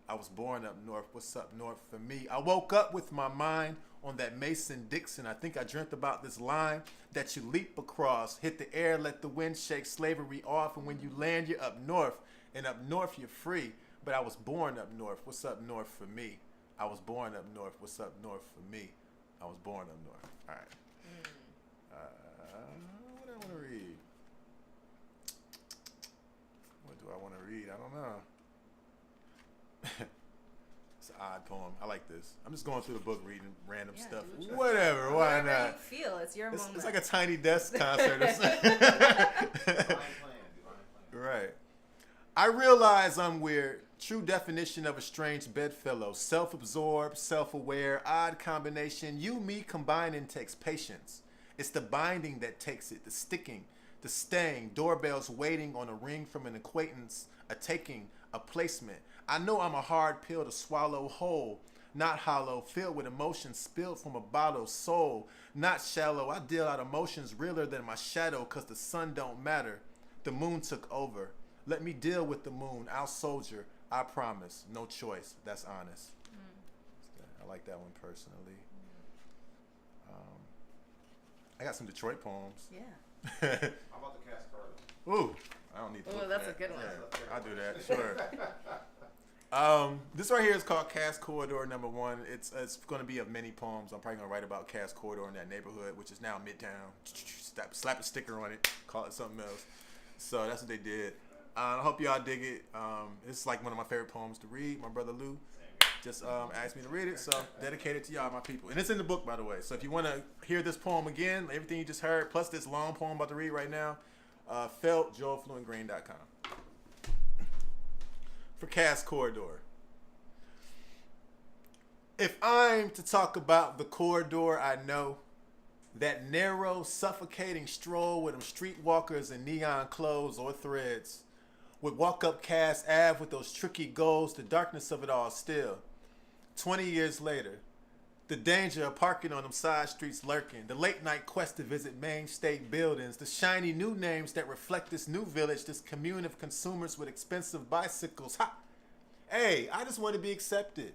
I was born up north. What's up north for me? I woke up with my mind on that Mason-Dixon. I think I dreamt about this line that you leap across, hit the air, let the wind shake slavery off. And when you land, you're up north. And up north, you're free. But I was born up north. What's up north for me? I was born up north. What's up north for me? I was born up north. All right. What do I want to read? What do I want to read? I don't know. It's an odd poem. I like this. I'm just going through the book reading random stuff. Whatever. Why not? Whatever you feel. It's your moment. It's like a Tiny Desk concert or something. Right. I realize I'm weird. True definition of a strange bedfellow. Self-absorbed, self-aware, odd combination. You, me combining takes patience. It's the binding that takes it, the sticking, the staying, doorbells waiting on a ring from an acquaintance, a taking, a placement. I know I'm a hard pill to swallow whole, not hollow, filled with emotions spilled from a bottle, soul, not shallow. I deal out emotions realer than my shadow, cause the sun don't matter. The moon took over. Let me deal with the moon. I'll soldier. I promise. No choice. That's honest. I like that one personally. I got some Detroit poems. Yeah. How about the Cass Carter? Ooh. I don't need to. Oh, that's a good one. Yeah, I'll do that. Sure. This right here is called Cass Corridor number 1. It's going to be of many poems. I'm probably going to write about Cass Corridor in that neighborhood, which is now Midtown. Slap a sticker on it. Call it something else. So that's what they did. I hope y'all dig it. It's like one of my favorite poems to read. My brother Lou just asked me to read it, so dedicated to y'all, my people. And it's in the book, by the way. So if you want to hear this poem again, everything you just heard, plus this long poem I'm about to read right now, felt joelfluentgreen.com. for Cass Corridor. If I'm to talk about the corridor I know, that narrow, suffocating stroll with them streetwalkers in neon clothes or threads, would walk up Cass Ave with those tricky goals, the darkness of it all still. 20 years later, the danger of parking on them side streets lurking, the late night quest to visit main state buildings, the shiny new names that reflect this new village, this commune of consumers with expensive bicycles. Ha! Hey, I just want to be accepted.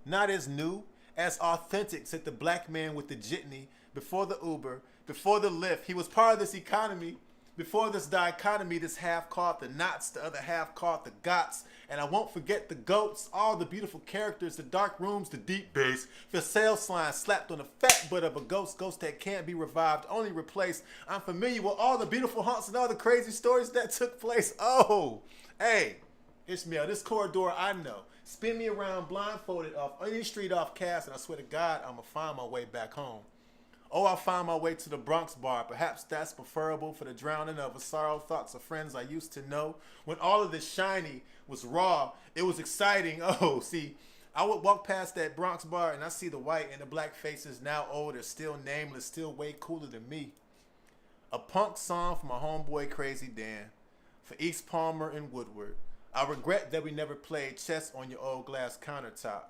Not as new, as authentic, said the black man with the jitney, before the Uber, before the Lyft. He was part of this economy. Before this dichotomy, this half called the knots, the other half called the gots. And I won't forget the goats, all the beautiful characters, the dark rooms, the deep bass, the sales line slapped on the fat butt of a ghost that can't be revived, only replaced. I'm familiar with all the beautiful haunts and all the crazy stories that took place. Oh, hey, Ishmael, this corridor I know. Spin me around blindfolded off any street off Cass, and I swear to God, I'm going to find my way back home. Oh, I'll find my way to the Bronx bar. Perhaps that's preferable for the drowning of a sorrow thoughts of friends I used to know. When all of this shiny was raw, it was exciting. Oh, see, I would walk past that Bronx bar and I see the white and the black faces now older, still nameless, still way cooler than me. A punk song for my homeboy Crazy Dan, for East Palmer and Woodward. I regret that we never played chess on your old glass countertop.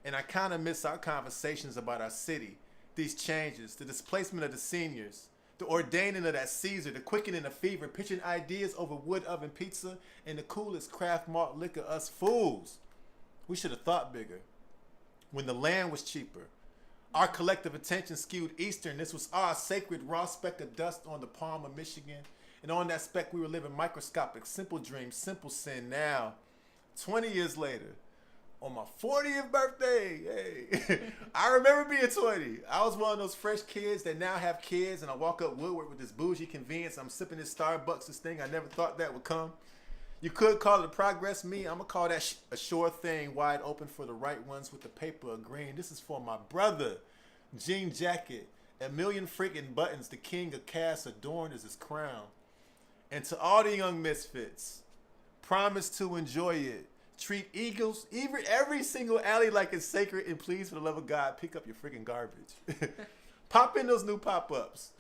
And I kind of miss our conversations about our city. These changes, the displacement of the seniors, the ordaining of that Caesar, the quickening of fever, pitching ideas over wood oven pizza, and the coolest craft malt liquor, us fools. We should have thought bigger. When the land was cheaper, our collective attention skewed eastern. This was our sacred raw speck of dust on the palm of Michigan. And on that speck we were living microscopic, simple dreams, simple sin. Now, 20 years later, on my 40th birthday, hey, I remember being 20. I was one of those fresh kids that now have kids, and I walk up Woodward with this bougie convenience. I'm sipping this Starbucks, this thing I never thought that would come. You could call it a progress me. I'm going to call that a sure thing, wide open for the right ones with the paper of green. This is for my brother, jean jacket, a million freaking buttons, the king of Cass adorned as his crown. And to all the young misfits, promise to enjoy it. Treat eagles, every single alley like it's sacred, and please, for the love of God, pick up your freaking garbage. Pop in those new pop-ups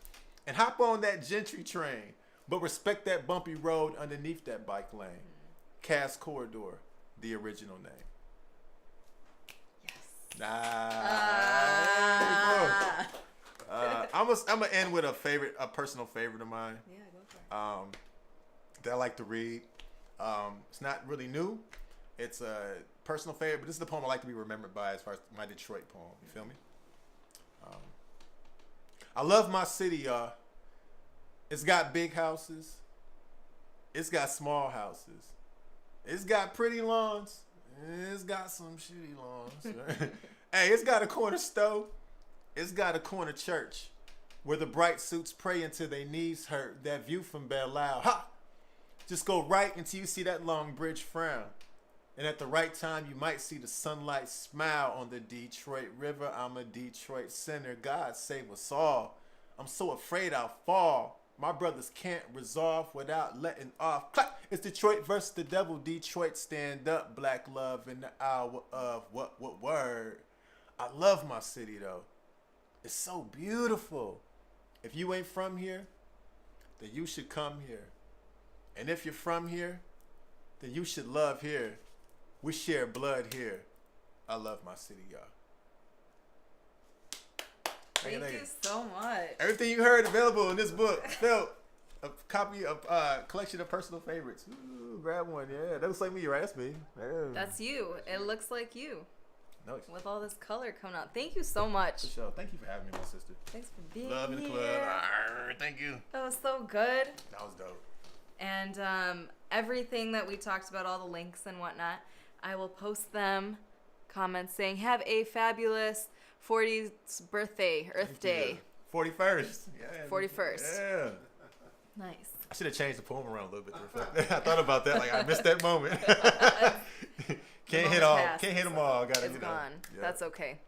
and hop on that gentry train, but respect that bumpy road underneath that bike lane. Cass Corridor, the original name. Yes. I'm gonna end with a personal favorite of mine. Yeah, go for it. That I like to read. It's not really new. It's a personal favorite, but this is the poem I like to be remembered by as far as my Detroit poem. You feel me? I love my city, y'all. It's got big houses. It's got small houses. It's got pretty lawns. It's got some shitty lawns. Hey, it's got a corner store. It's got a corner church where the bright suits pray until their knees hurt. That view from Belle Isle. Ha! Just go right until you see that long bridge frown. And at the right time, you might see the sunlight smile on the Detroit River. I'm a Detroit sinner. God save us all. I'm so afraid I'll fall. My brothers can't resolve without letting off. Clap! It's Detroit versus the devil. Detroit stand up. Black love in the hour of what word? I love my city, though. It's so beautiful. If you ain't from here, then you should come here. And if you're from here, then you should love here. We share blood here. I love my city, y'all. Thank you so much. Everything you heard available in this book. Phil, a copy of collection of personal favorites. Ooh, grab one, yeah. That looks like me, right? That's me. Yeah. That's you. It looks like you. Nice. With all this color coming out. Thank you so much. For sure. Thank you for having me, my sister. Thanks for being Love in the here. club. Arr, thank you. That was so good. That was dope. And everything that we talked about, all the links and whatnot, I will post them. Comments saying, have a fabulous 40th birthday, Earth Day. 41st. Yeah. 41st. Yeah. Nice. I should have changed the poem around a little bit to reflect. I thought about that. Like, I missed that moment. Can't hit them all. Gotta, it's gone. Yeah. That's okay.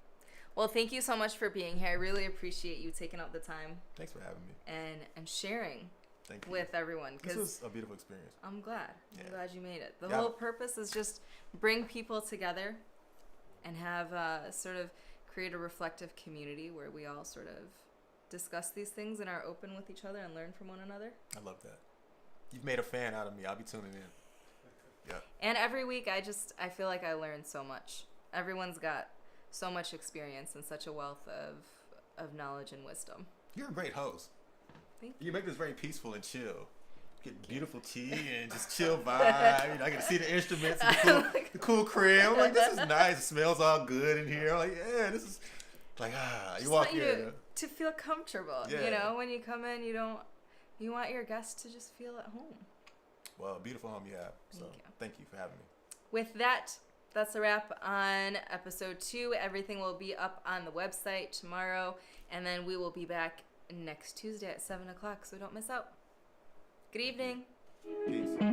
Well, thank you so much for being here. I really appreciate you taking out the time Thanks for having me. and sharing Thank you. with everyone. This 'Cause was a beautiful experience. I'm glad. Yeah. I'm glad you made it. The Yeah. whole purpose is just bring people together and have sort of create a reflective community where we all sort of discuss these things and are open with each other and learn from one another. I love that. You've made a fan out of me. I'll be tuning in. Yeah. And every week I feel like I learn so much. Everyone's got so much experience and such a wealth of knowledge and wisdom. You're a great host. Thank You make this very peaceful and chill. Get beautiful tea and just chill vibe. You know, I get to see the instruments and the cool crib. I'm like, this is nice. It smells all good in here. I'm like, yeah, this is like you Just walk want you in. to feel comfortable. Yeah. You know, when you come in, you want your guests to just feel at home. Well, beautiful home you have. So Thank you. thank you for having me. With that, that's a wrap on episode 2. Everything will be up on the website tomorrow, and then we will be back next Tuesday at 7 o'clock, so don't miss out. Good evening. Peace.